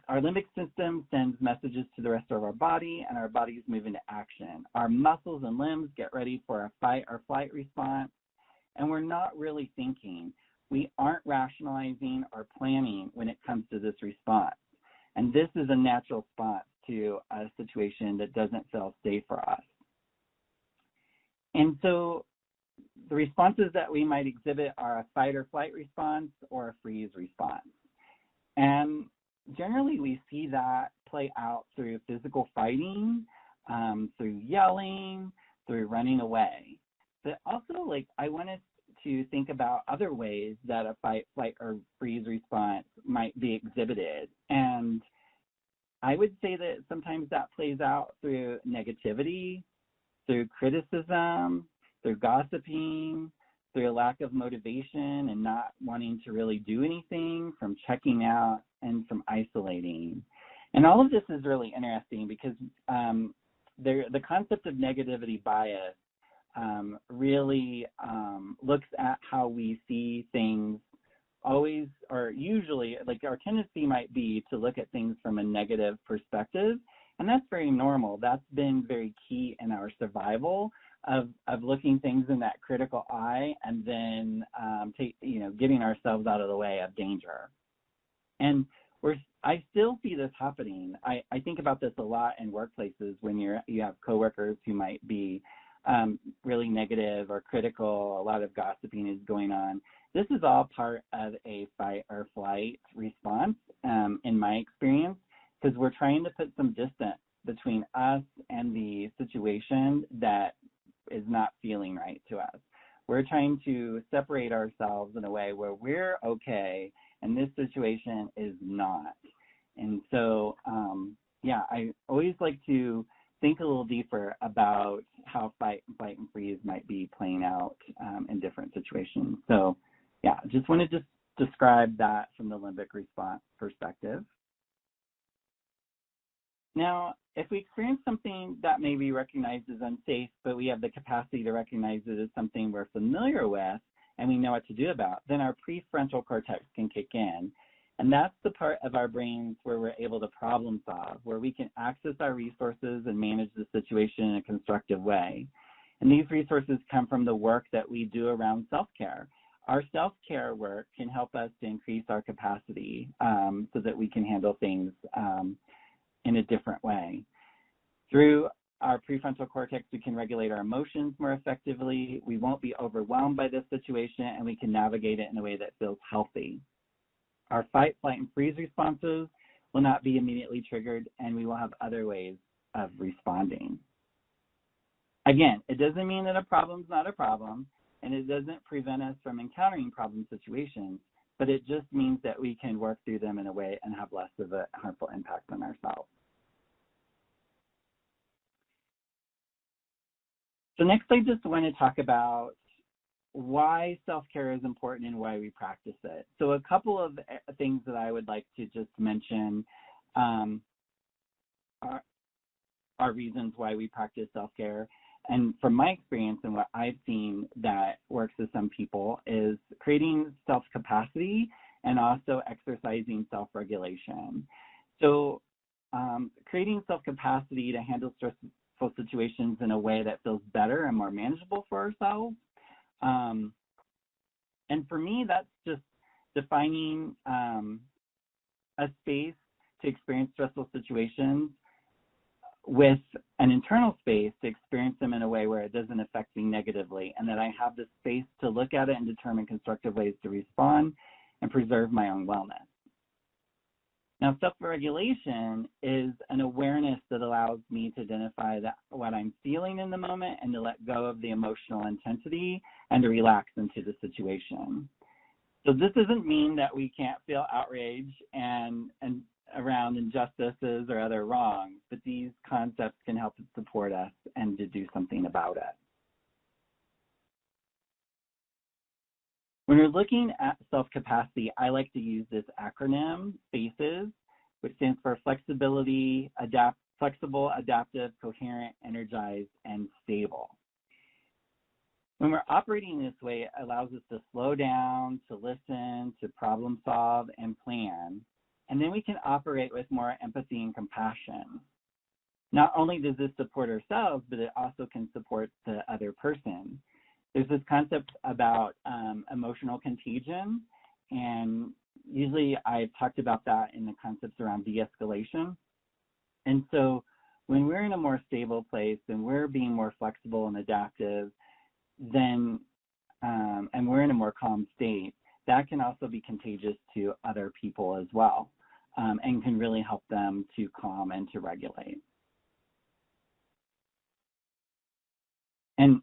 limbic system sends messages to the rest of our body, and our bodies move into action. Our muscles and limbs get ready for a fight or flight response, and we're not really thinking. we aren't rationalizing or planning when it comes to this response. And this is a natural response to a situation that doesn't feel safe for us. And so the responses that we might exhibit are a fight or flight response or a freeze response. And generally we see that play out through physical fighting, through yelling, through running away. But also, like, I wanted to think about other ways that a fight, flight, or freeze response might be exhibited. And I would say that sometimes that plays out through negativity, through criticism, through gossiping, through a lack of motivation and not wanting to really do anything, from checking out, and from isolating. And all of this is really interesting because the concept of negativity bias really looks at how we see things always, or usually, like our tendency might be to look at things from a negative perspective, and that's very normal. That's been very key in our survival of looking things in that critical eye and then getting ourselves out of the way of danger. And I still see this happening. I think about this a lot in workplaces when you have coworkers who might be really negative or critical. A lot of gossiping is going on. This is all part of a fight or flight response, in my experience, because we're trying to put some distance between us and the situation that is not feeling right to us. We're trying to separate ourselves in a way where we're okay and this situation is not. And so, I always like to think a little deeper about how fight, flight, and freeze might be playing out in different situations. So, just want to just describe that from the limbic response perspective. Now, if we experience something that may be recognized as unsafe, but we have the capacity to recognize it as something we're familiar with and we know what to do about, then our prefrontal cortex can kick in. And that's the part of our brains where we're able to problem solve, where we can access our resources and manage the situation in a constructive way. And these resources come from the work that we do around self-care. Our self-care work can help us to increase our capacity so that we can handle things in a different way. Through our prefrontal cortex, we can regulate our emotions more effectively. We won't be overwhelmed by this situation, and we can navigate it in a way that feels healthy. Our fight, flight, and freeze responses will not be immediately triggered, and we will have other ways of responding. Again, it doesn't mean that a problem's not a problem, and it doesn't prevent us from encountering problem situations, but it just means that we can work through them in a way and have less of a harmful impact on ourselves. So next, I just want to talk about why self-care is important and why we practice it. So a couple of things that I would like to just mention are reasons why we practice self-care. And from my experience and what I've seen that works with some people is creating self-capacity and also exercising self-regulation. So creating self-capacity to handle stressful situations in a way that feels better and more manageable for ourselves. And for me, that's just defining a space to experience stressful situations with an internal space to experience them in a way where it doesn't affect me negatively, and that I have the space to look at it and determine constructive ways to respond and preserve my own wellness. Now, self-regulation is an awareness that allows me to identify what I'm feeling in the moment and to let go of the emotional intensity and to relax into the situation. So this doesn't mean that we can't feel outrage and around injustices or other wrongs, but these concepts can help support us and to do something about it. When we're looking at self-capacity, I like to use this acronym, FACES, which stands for flexibility, flexible, adaptive, coherent, energized, and stable. When we're operating this way, it allows us to slow down, to listen, to problem solve, and plan. And then we can operate with more empathy and compassion. Not only does this support ourselves, but it also can support the other person. there's this concept about emotional contagion, and usually I've talked about that in the concepts around de-escalation. And so when we're in a more stable place and we're being more flexible and adaptive, then and we're in a more calm state, that can also be contagious to other people as well, and can really help them to calm and to regulate. And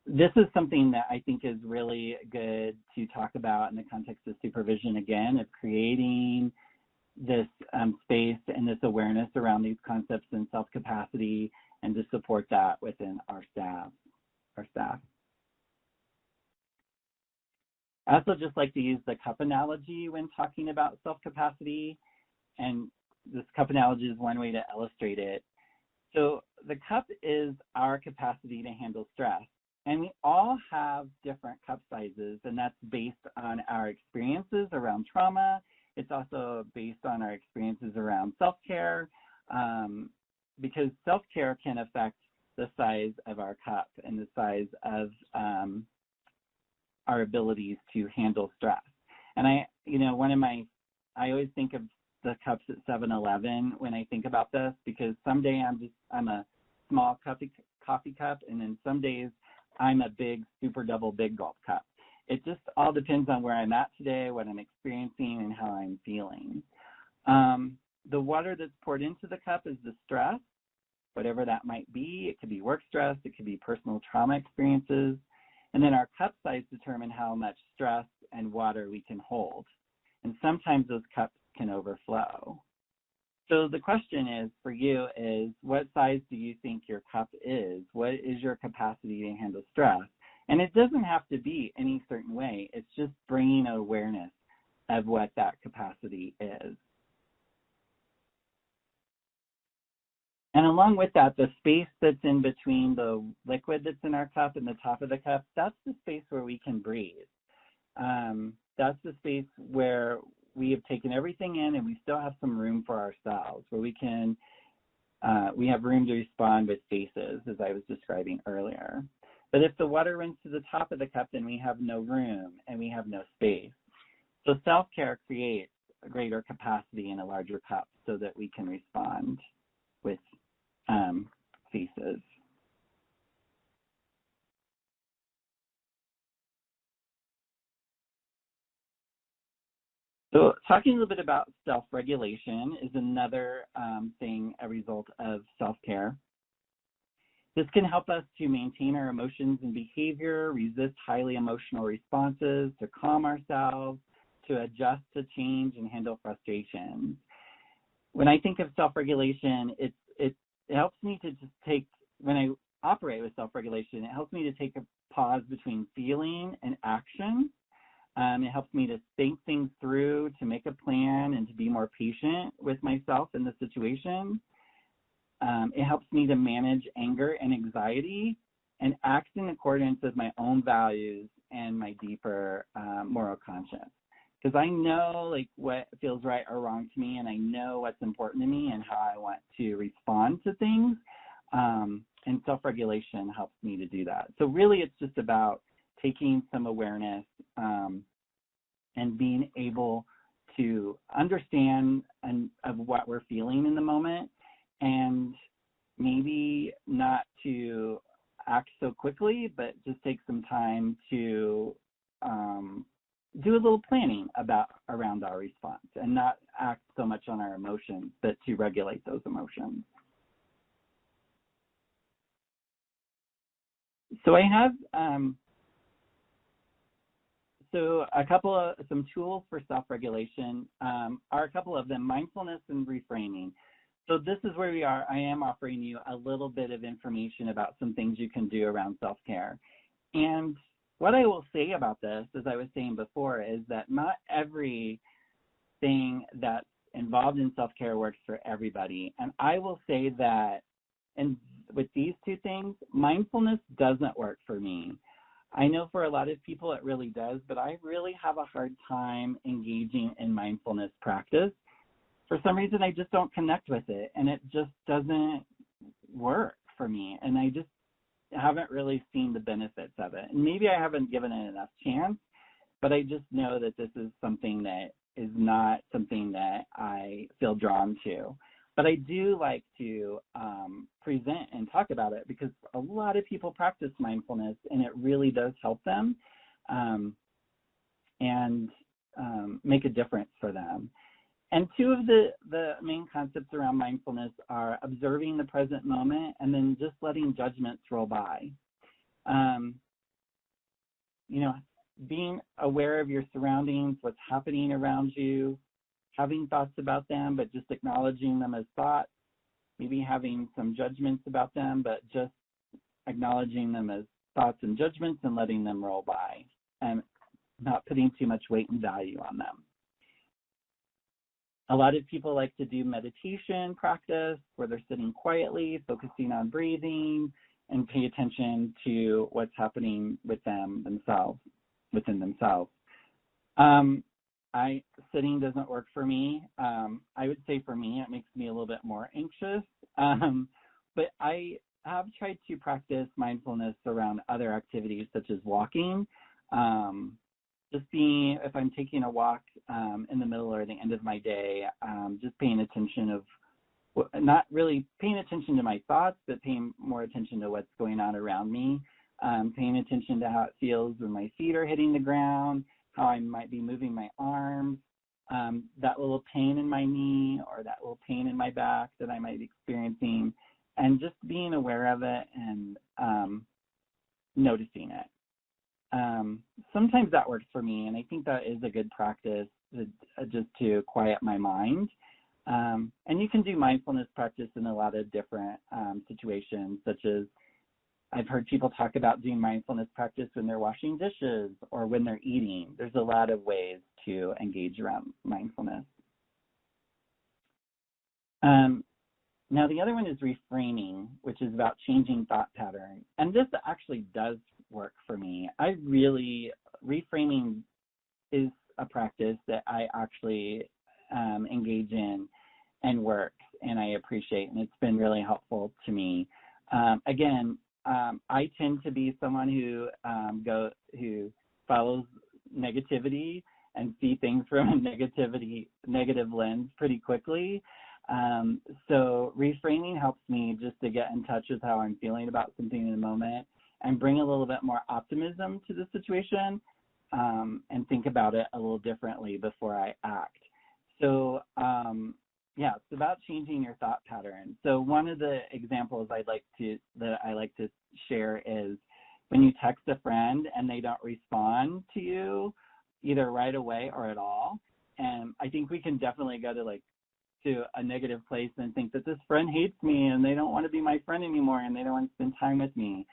this is something that I think is really good to talk about in the context of supervision, again, of creating this space and this awareness around these concepts and self-capacity, and to support that within our staff. I also just like to use the cup analogy when talking about self-capacity, and this cup analogy is one way to illustrate it. So the cup is our capacity to handle stress, and we all have different cup sizes, and that's based on our experiences around trauma. It's also based on our experiences around self-care, because self-care can affect the size of our cup and the size of our abilities to handle stress. And I always think of the cups at 7-Eleven when I think about this, because someday I'm a small coffee cup, and then some days I'm a big super double big gulp cup. It just all depends on where I'm at today, what I'm experiencing, and how I'm feeling. The water that's poured into the cup is the stress, whatever that might be. It could be work stress, it could be personal trauma experiences. And then our cup size determine how much stress and water we can hold. And sometimes those cups can overflow. So the question is, for you, is what size do you think your cup is? What is your capacity to handle stress? And it doesn't have to be any certain way. It's just bringing awareness of what that capacity is. And along with that, the space that's in between the liquid that's in our cup and the top of the cup, that's the space where we can breathe. That's the space where we have taken everything in and we still have some room for ourselves, where we have room to respond with spaces, as I was describing earlier. But if the water runs to the top of the cup, then we have no room and we have no space. So self-care creates a greater capacity in a larger cup so that we can respond with spaces. So talking a little bit about self-regulation is another thing, a result of self-care. This can help us to maintain our emotions and behavior, resist highly emotional responses, to calm ourselves, to adjust to change, and handle frustrations. When I think of self-regulation, it helps me to just take, when I operate with self-regulation, it helps me to take a pause between feeling and action. It helps me to think things through, to make a plan, and to be more patient with myself in the situation. It helps me to manage anger and anxiety and act in accordance with my own values and my deeper moral conscience. Because I know what feels right or wrong to me, and I know what's important to me and how I want to respond to things. And self-regulation helps me to do that. So really it's just about taking some awareness and being able to understand of what we're feeling in the moment, and maybe not to act so quickly, but just take some time to do a little planning around our response, and not act so much on our emotions, but to regulate those emotions. So I have some tools for self-regulation are a couple of them: mindfulness and reframing. So this is where we are. I am offering you a little bit of information about some things you can do around self-care. And what I will say about this, as I was saying before, is that not everything that's involved in self-care works for everybody. And I will say that, and with these two things, mindfulness doesn't work for me. I know for a lot of people it really does, but I really have a hard time engaging in mindfulness practice. For some reason, I just don't connect with it, and it just doesn't work for me. And haven't really seen the benefits of it. And maybe I haven't given it enough chance, but I just know that this is something that is not something that I feel drawn to. But I do like to present and talk about it because a lot of people practice mindfulness and it really does help them and make a difference for them. And two of the main concepts around mindfulness are observing the present moment and then just letting judgments roll by. Being aware of your surroundings, what's happening around you, having thoughts about them, but just acknowledging them as thoughts, maybe having some judgments about them, but just acknowledging them as thoughts and judgments and letting them roll by and not putting too much weight and value on them. A lot of people like to do meditation practice where they're sitting quietly, focusing on breathing, and pay attention to what's happening with within themselves. Sitting doesn't work for me. I would say for me, it makes me a little bit more anxious. But I have tried to practice mindfulness around other activities such as walking. Just being, if I'm taking a walk in the middle or the end of my day, just paying attention not really paying attention to my thoughts, but paying more attention to what's going on around me, paying attention to how it feels when my feet are hitting the ground, how I might be moving my arms, that little pain in my knee or that little pain in my back that I might be experiencing, and just being aware of it and noticing it. Sometimes that works for me, and I think that is a good practice just to quiet my mind. And you can do mindfulness practice in a lot of different situations, such as I've heard people talk about doing mindfulness practice when they're washing dishes or when they're eating. There's a lot of ways to engage around mindfulness. Now, the other one is reframing, which is about changing thought patterns. And this actually does work for me. Reframing is a practice that I actually engage in and works, and I appreciate, and it's been really helpful to me. I tend to be someone who follows negativity and see things from a negative lens pretty quickly. So reframing helps me just to get in touch with how I'm feeling about something in the moment and bring a little bit more optimism to the situation and think about it a little differently before I act. So it's about changing your thought pattern. So one of the examples I like to share is when you text a friend and they don't respond to you either right away or at all. And I think we can definitely go to a negative place and think that this friend hates me and they don't want to be my friend anymore and they don't want to spend time with me.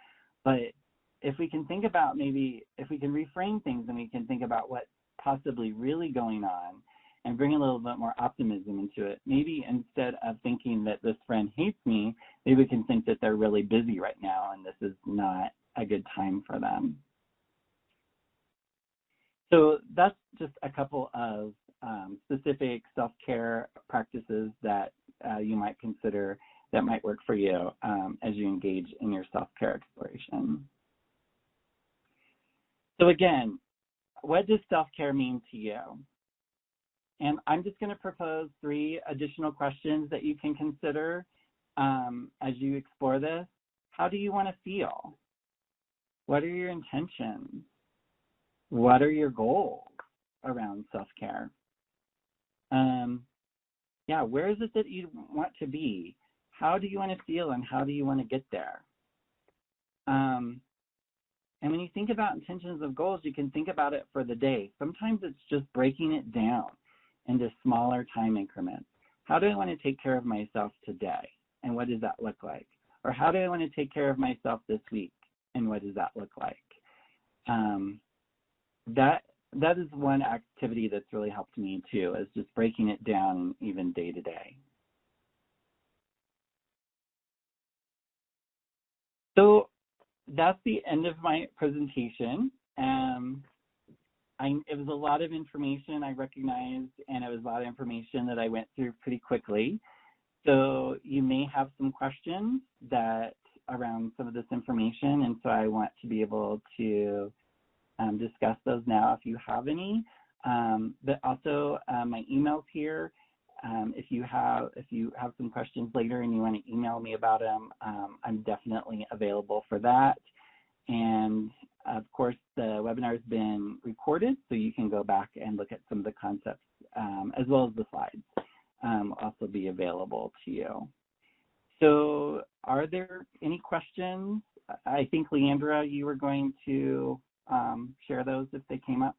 But if we can think about if we can reframe things and we can think about what's possibly really going on and bring a little bit more optimism into it, maybe instead of thinking that this friend hates me, maybe we can think that they're really busy right now and this is not a good time for them. So that's just a couple of specific self-care practices that you might consider that might work for you as you engage in your self-care exploration. So again, what does self-care mean to you? And I'm just going to propose 3 additional questions that you can consider as you explore this. How do you want to feel? What are your intentions? What are your goals around self-care? Where is it that you want to be? How do you want to feel and how do you want to get there? And when you think about intentions of goals, you can think about it for the day. Sometimes it's just breaking it down into smaller time increments. How do I want to take care of myself today? And what does that look like? Or how do I want to take care of myself this week? And what does that look like? That is one activity that's really helped me too, is just breaking it down even day to day. So that's the end of my presentation. It was a lot of information I recognized, and it was a lot of information that I went through pretty quickly. So you may have some questions that around some of this information, and so I want to be able to discuss those now if you have any. But also my email's here. If you have some questions later and you want to email me about them, I'm definitely available for that. And of course, the webinar has been recorded, so you can go back and look at some of the concepts as well as the slides also be available to you. So are there any questions? I think, Leandra, you were going to share those if they came up.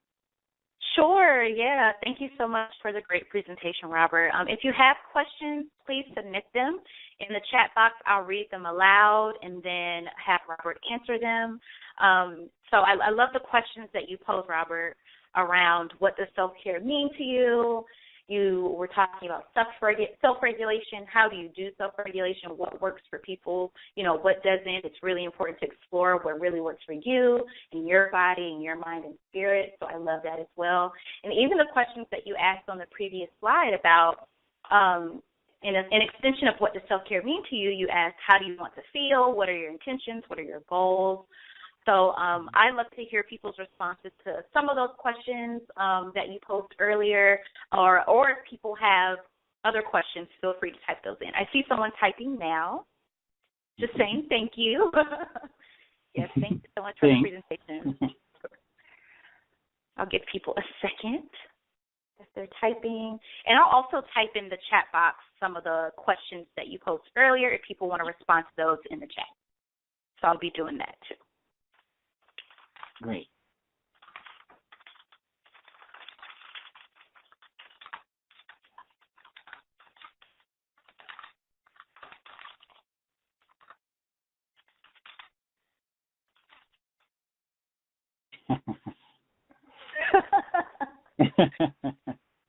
Sure, yeah. Thank you so much for the great presentation, Robert. If you have questions, please submit them in the chat box. I'll read them aloud and then have Robert answer them. So I love the questions that you posed, Robert, around what does self-care mean to you. You were talking about self-regulation. How do you do self-regulation? What works for people? What doesn't? It's really important to explore what really works for you and your body and your mind and spirit. So I love that as well. And even the questions that you asked on the previous slide about in an extension of what does self-care mean to you, you asked, how do you want to feel? What are your intentions? What are your goals? So I'd love to hear people's responses to some of those questions that you posed earlier, or if people have other questions, feel free to type those in. I see someone typing now, just saying thank you. Yes, thank you so much for the presentation. I'll give people a second if they're typing. And I'll also type in the chat box some of the questions that you posed earlier if people want to respond to those in the chat. So I'll be doing that too. Great.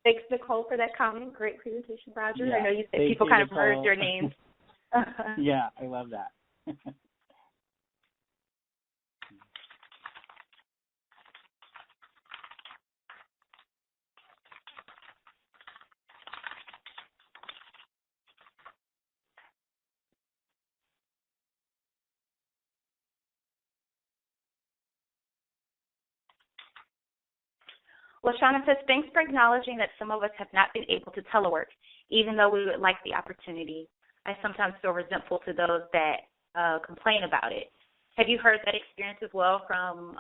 Thanks, Nicole, for that comment. Great presentation, Roger. Yeah, I know you said people kind of heard your names. Yeah, I love that. LaShawna says, thanks for acknowledging that some of us have not been able to telework, even though we would like the opportunity. I sometimes feel resentful to those that complain about it. Have you heard that experience as well from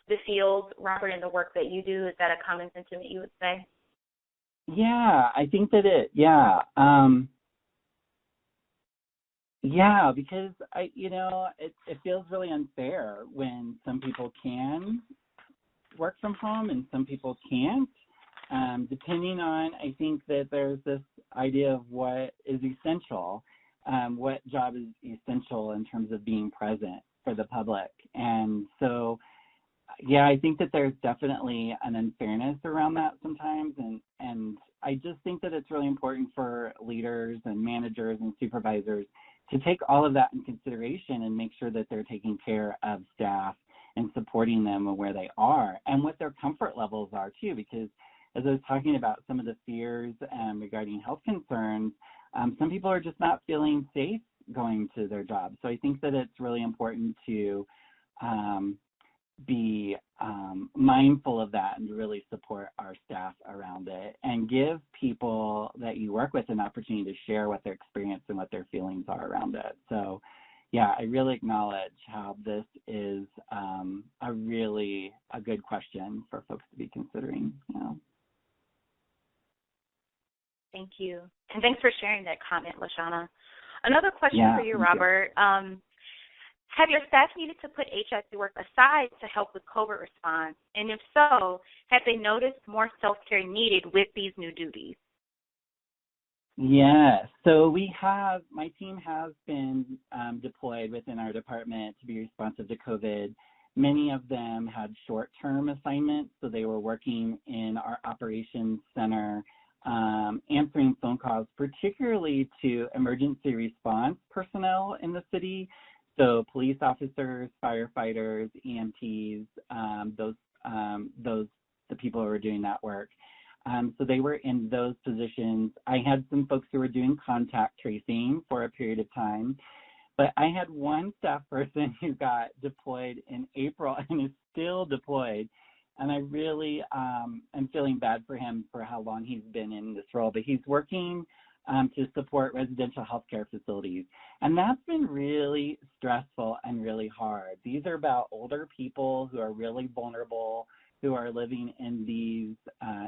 the field, Robert, and the work that you do? Is that a common sentiment you would say? Yeah, I think that because it feels really unfair when some people can work from home and some people can't, depending on, I think that there's this idea of what is essential, what job is essential in terms of being present for the public. And so, yeah, I think that there's definitely an unfairness around that sometimes, and I just think that it's really important for leaders and managers and supervisors to take all of that in consideration and make sure that they're taking care of staff and supporting them where they are and what their comfort levels are too, because as I was talking about some of the fears regarding health concerns, some people are just not feeling safe going to their jobs. So I think that it's really important to be mindful of that and really support our staff around it and give people that you work with an opportunity to share what their experience and what their feelings are around it. So yeah, I really acknowledge how this is a good question for folks to be considering. Thank you. And thanks for sharing that comment, LaShawna. Another question for you, Robert. Have your staff needed to put HIV work aside to help with COVID response? And if so, have they noticed more self-care needed with these new duties? Yes. So my team has been deployed within our department to be responsive to COVID. Many of them had short-term assignments, so they were working in our operations center, answering phone calls, particularly to emergency response personnel in the city. So police officers, firefighters, EMTs, the people who were doing that work. So they were in those positions. I had some folks who were doing contact tracing for a period of time. But I had one staff person who got deployed in April and is still deployed. And I really am feeling bad for him for how long he's been in this role. But he's working to support residential healthcare facilities. And that's been really stressful and really hard. These are about older people who are really vulnerable, who are living in these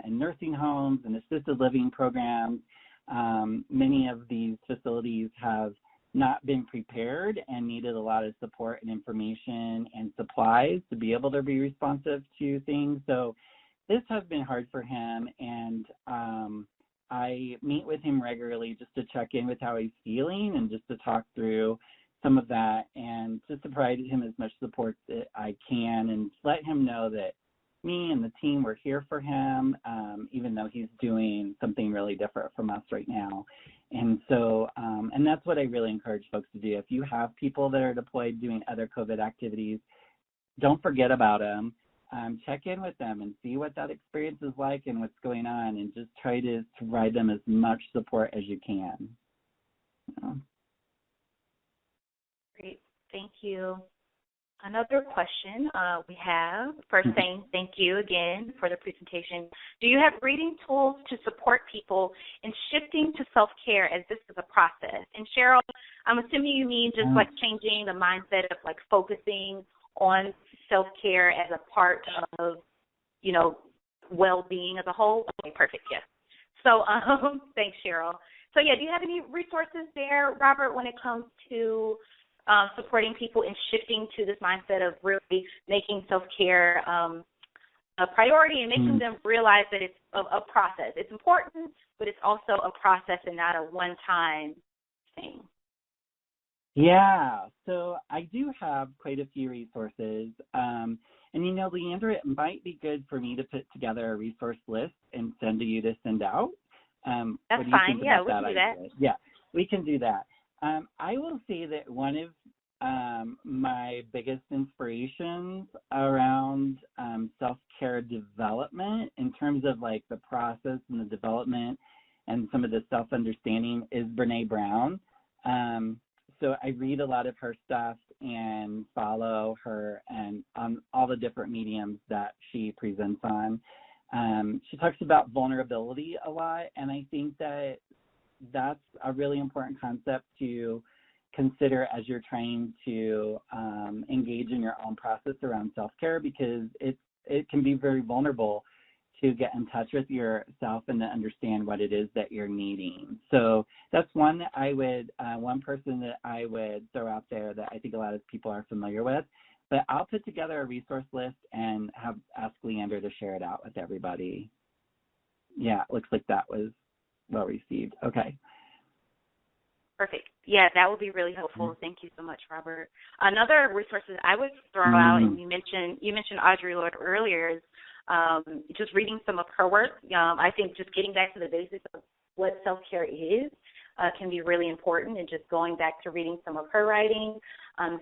in nursing homes and assisted living programs. Many of these facilities have not been prepared and needed a lot of support and information and supplies to be able to be responsive to things. So this has been hard for him, and I meet with him regularly just to check in with how he's feeling and just to talk through some of that and just to provide him as much support that I can and let him know that me and the team were here for him, even though he's doing something really different from us right now. And so, and that's what I really encourage folks to do. If you have people that are deployed doing other COVID activities, don't forget about them. Check in with them and see what that experience is like and what's going on, and just try to provide them as much support as you can. Great, thank you. Another question we have, first saying thank you again for the presentation. Do you have reading tools to support people in shifting to self-care as this is a process? And Cheryl, I'm assuming you mean just like changing the mindset of like focusing on self-care as a part of, you know, well-being as a whole? Okay, perfect, yes. So thanks, Cheryl. So yeah, do you have any resources there, Robert, when it comes to supporting people in shifting to this mindset of really making self-care a priority and making them realize that it's a process? It's important, but it's also a process and not a one-time thing. Yeah, so I do have quite a few resources. And, you know, Leandra, it might be good for me to put together a resource list and send to you to send out. That's fine. Yeah, we can do that. Yeah, we can do that. I will say that one of my biggest inspirations around self-care development in terms of like the process and the development and some of the self-understanding is Brene Brown. So I read a lot of her stuff and follow her and on all the different mediums that she presents on. She talks about vulnerability a lot, and I think that that's a really important concept to consider as you're trying to engage in your own process around self-care, because it can be very vulnerable to get in touch with yourself and to understand what it is that you're needing. So that's one that I would, one person that I would throw out there that I think a lot of people are familiar with. But I'll put together a resource list and ask Leander to share it out with everybody. Yeah, it looks like that was well received. Okay. Perfect. Yeah, that would be really helpful. Thank you so much, Robert. Another resource that I would throw out, and you mentioned Audre Lorde earlier, is just reading some of her work. I think just getting back to the basics of what self-care is can be really important, and just going back to reading some of her writing.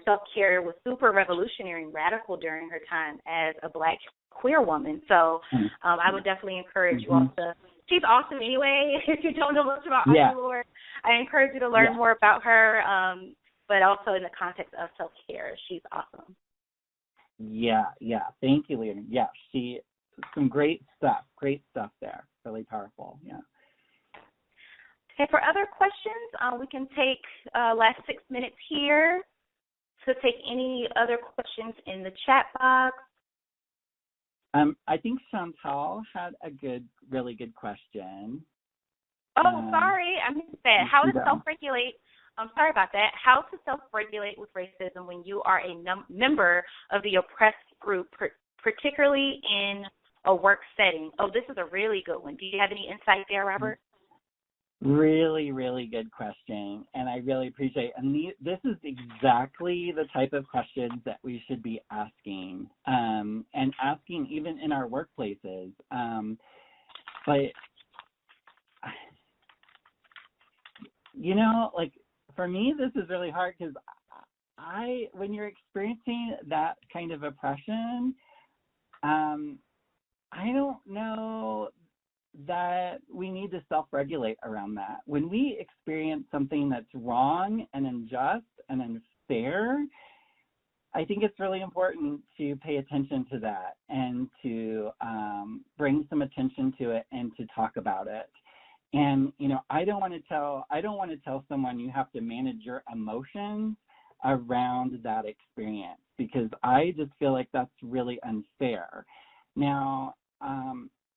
Self-care was super revolutionary and radical during her time as a Black queer woman. So I would definitely encourage you all to. She's awesome anyway. If you don't know much about Audre Lorde, I encourage you to learn more about her, but also in the context of self-care. She's awesome. Yeah. Thank you, Leah. Yeah, some great stuff there. Really powerful, yeah. Okay, for other questions, we can take last 6 minutes here to take any other questions in the chat box. I think Chantal had a really good question. Oh, sorry, I missed that. How to self-regulate? I'm sorry about that. How to self-regulate with racism when you are a member of the oppressed group, particularly in a work setting? Oh, this is a really good one. Do you have any insight there, Robert? Really, really good question, and I really appreciate it. And this is exactly the type of questions that we should be asking, and asking even in our workplaces. But, you know, like, for me, this is really hard because when you're experiencing that kind of oppression, I don't know that we need to self-regulate around that. When we experience something that's wrong and unjust, and unfair, I think it's really important to pay attention to that and to bring some attention to it and to talk about it. And, you know, I don't want to tell someone you have to manage your emotions around that experience, because I just feel like that's really unfair. Now,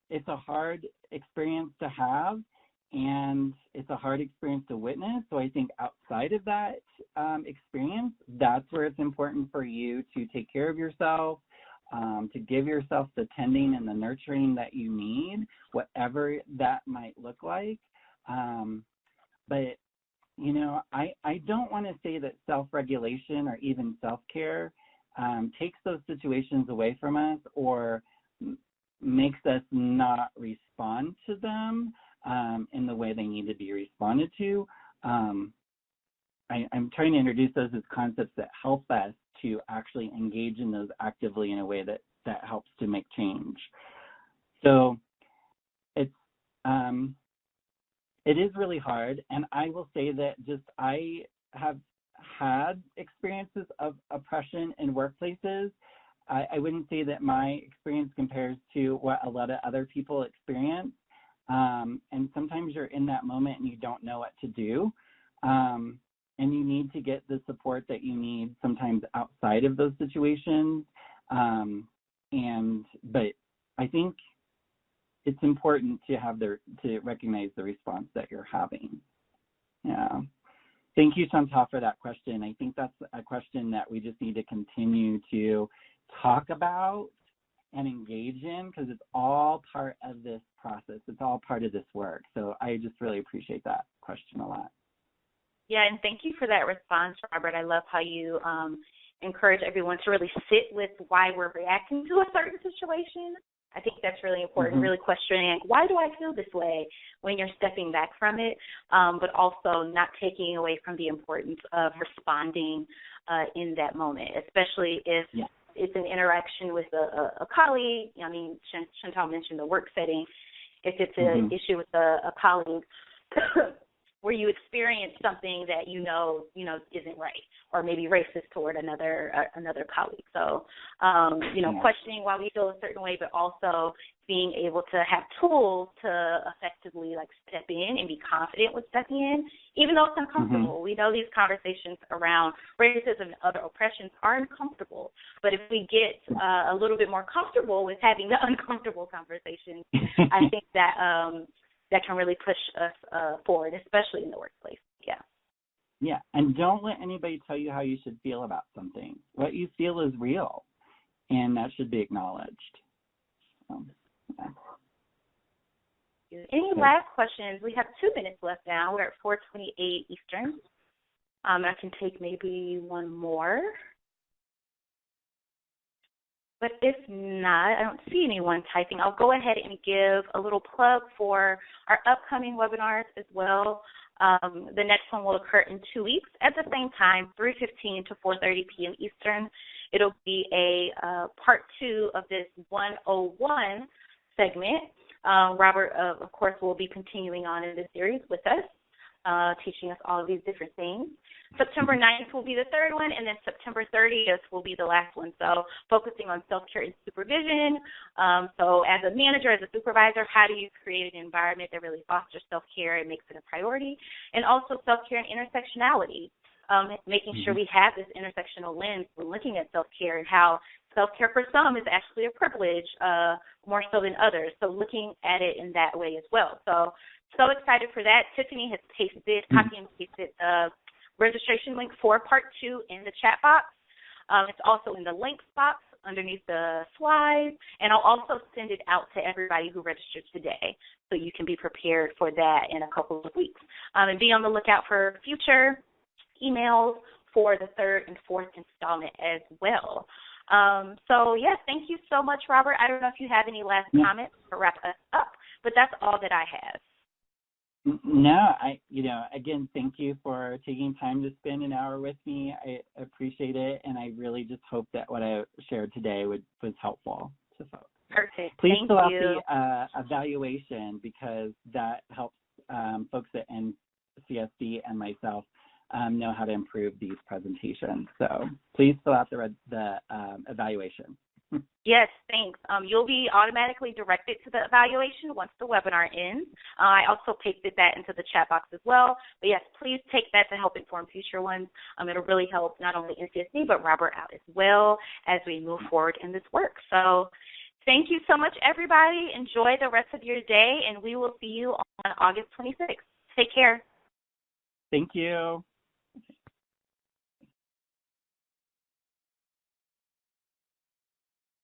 it's a hard experience to have, and it's a hard experience to witness. So I think outside of that experience, that's where it's important for you to take care of yourself, to give yourself the tending and the nurturing that you need, whatever that might look like. But, you know, I don't want to say that self-regulation or even self-care takes those situations away from us or makes us not respond to them in the way they need to be responded to. I'm trying to introduce those as concepts that help us to actually engage in those actively in a way that helps to make change. So it is really hard, and I will say that I have had experiences of oppression in workplaces. I wouldn't say that my experience compares to what a lot of other people experience. And sometimes you're in that moment and you don't know what to do. And you need to get the support that you need sometimes outside of those situations. But I think it's important to recognize the response that you're having. Yeah. Thank you, Chantal, for that question. I think that's a question that we just need to continue to talk about and engage in, because it's all part of this process. It's all part of this work. So I just really appreciate that question a lot. Yeah, and thank you for that response, Robert. I love how you encourage everyone to really sit with why we're reacting to a certain situation. I think that's really important, really questioning, why do I feel this way, when you're stepping back from it, but also not taking away from the importance of responding in that moment, especially if it's an interaction with a colleague. I mean, Chantal mentioned the work setting. If it's an issue with a colleague where you experience something that you know isn't right, or maybe racist toward another colleague. So, questioning why we feel a certain way, but also being able to have tools to effectively step in and be confident with stepping in, even though it's uncomfortable. We know these conversations around racism and other oppressions are uncomfortable, but if we get a little bit more comfortable with having the uncomfortable conversations, I think that that can really push us forward, especially in the workplace. Yeah. Yeah, and don't let anybody tell you how you should feel about something. What you feel is real, and that should be acknowledged. Any last questions? We have 2 minutes left now. We're at 4:28 Eastern. I can take maybe one more. But if not, I don't see anyone typing. I'll go ahead and give a little plug for our upcoming webinars as well. The next one will occur in 2 weeks at the same time, 3:15 to 4:30 p.m. Eastern. It'll be a part 2 of this 101 segment. Robert, of course, will be continuing on in this series with us, teaching us all of these different things. September 9th will be the third one, and then September 30th will be the last one. So focusing on self-care and supervision. So as a manager, as a supervisor, how do you create an environment that really fosters self-care and makes it a priority? And also self-care and intersectionality, making sure we have this intersectional lens when looking at self-care and how self-care for some is actually a privilege, more so than others. So looking at it in that way as well. So excited for that. Tiffany has copy and pasted the registration link for part 2 in the chat box. It's also in the links box underneath the slides, and I'll also send it out to everybody who registered today, so you can be prepared for that in a couple of weeks. And be on the lookout for future emails for the 3rd and 4th installment as well. So yes, thank you so much, Robert. I don't know if you have any last comments to wrap us up, but that's all that I have. No, again, thank you for taking time to spend an hour with me. I appreciate it, and I really just hope that what I shared today was helpful to folks. Perfect. Please Thank fill out you. the evaluation, because that helps folks at NCSD and myself know how to improve these presentations. So please fill out the evaluation. Yes, thanks. You'll be automatically directed to the evaluation once the webinar ends. I also pasted that into the chat box as well. But yes, please take that to help inform future ones. It'll really help not only NCSC, but Robert out as well as we move forward in this work. So thank you so much, everybody. Enjoy the rest of your day, and we will see you on August 26th. Take care. Thank you.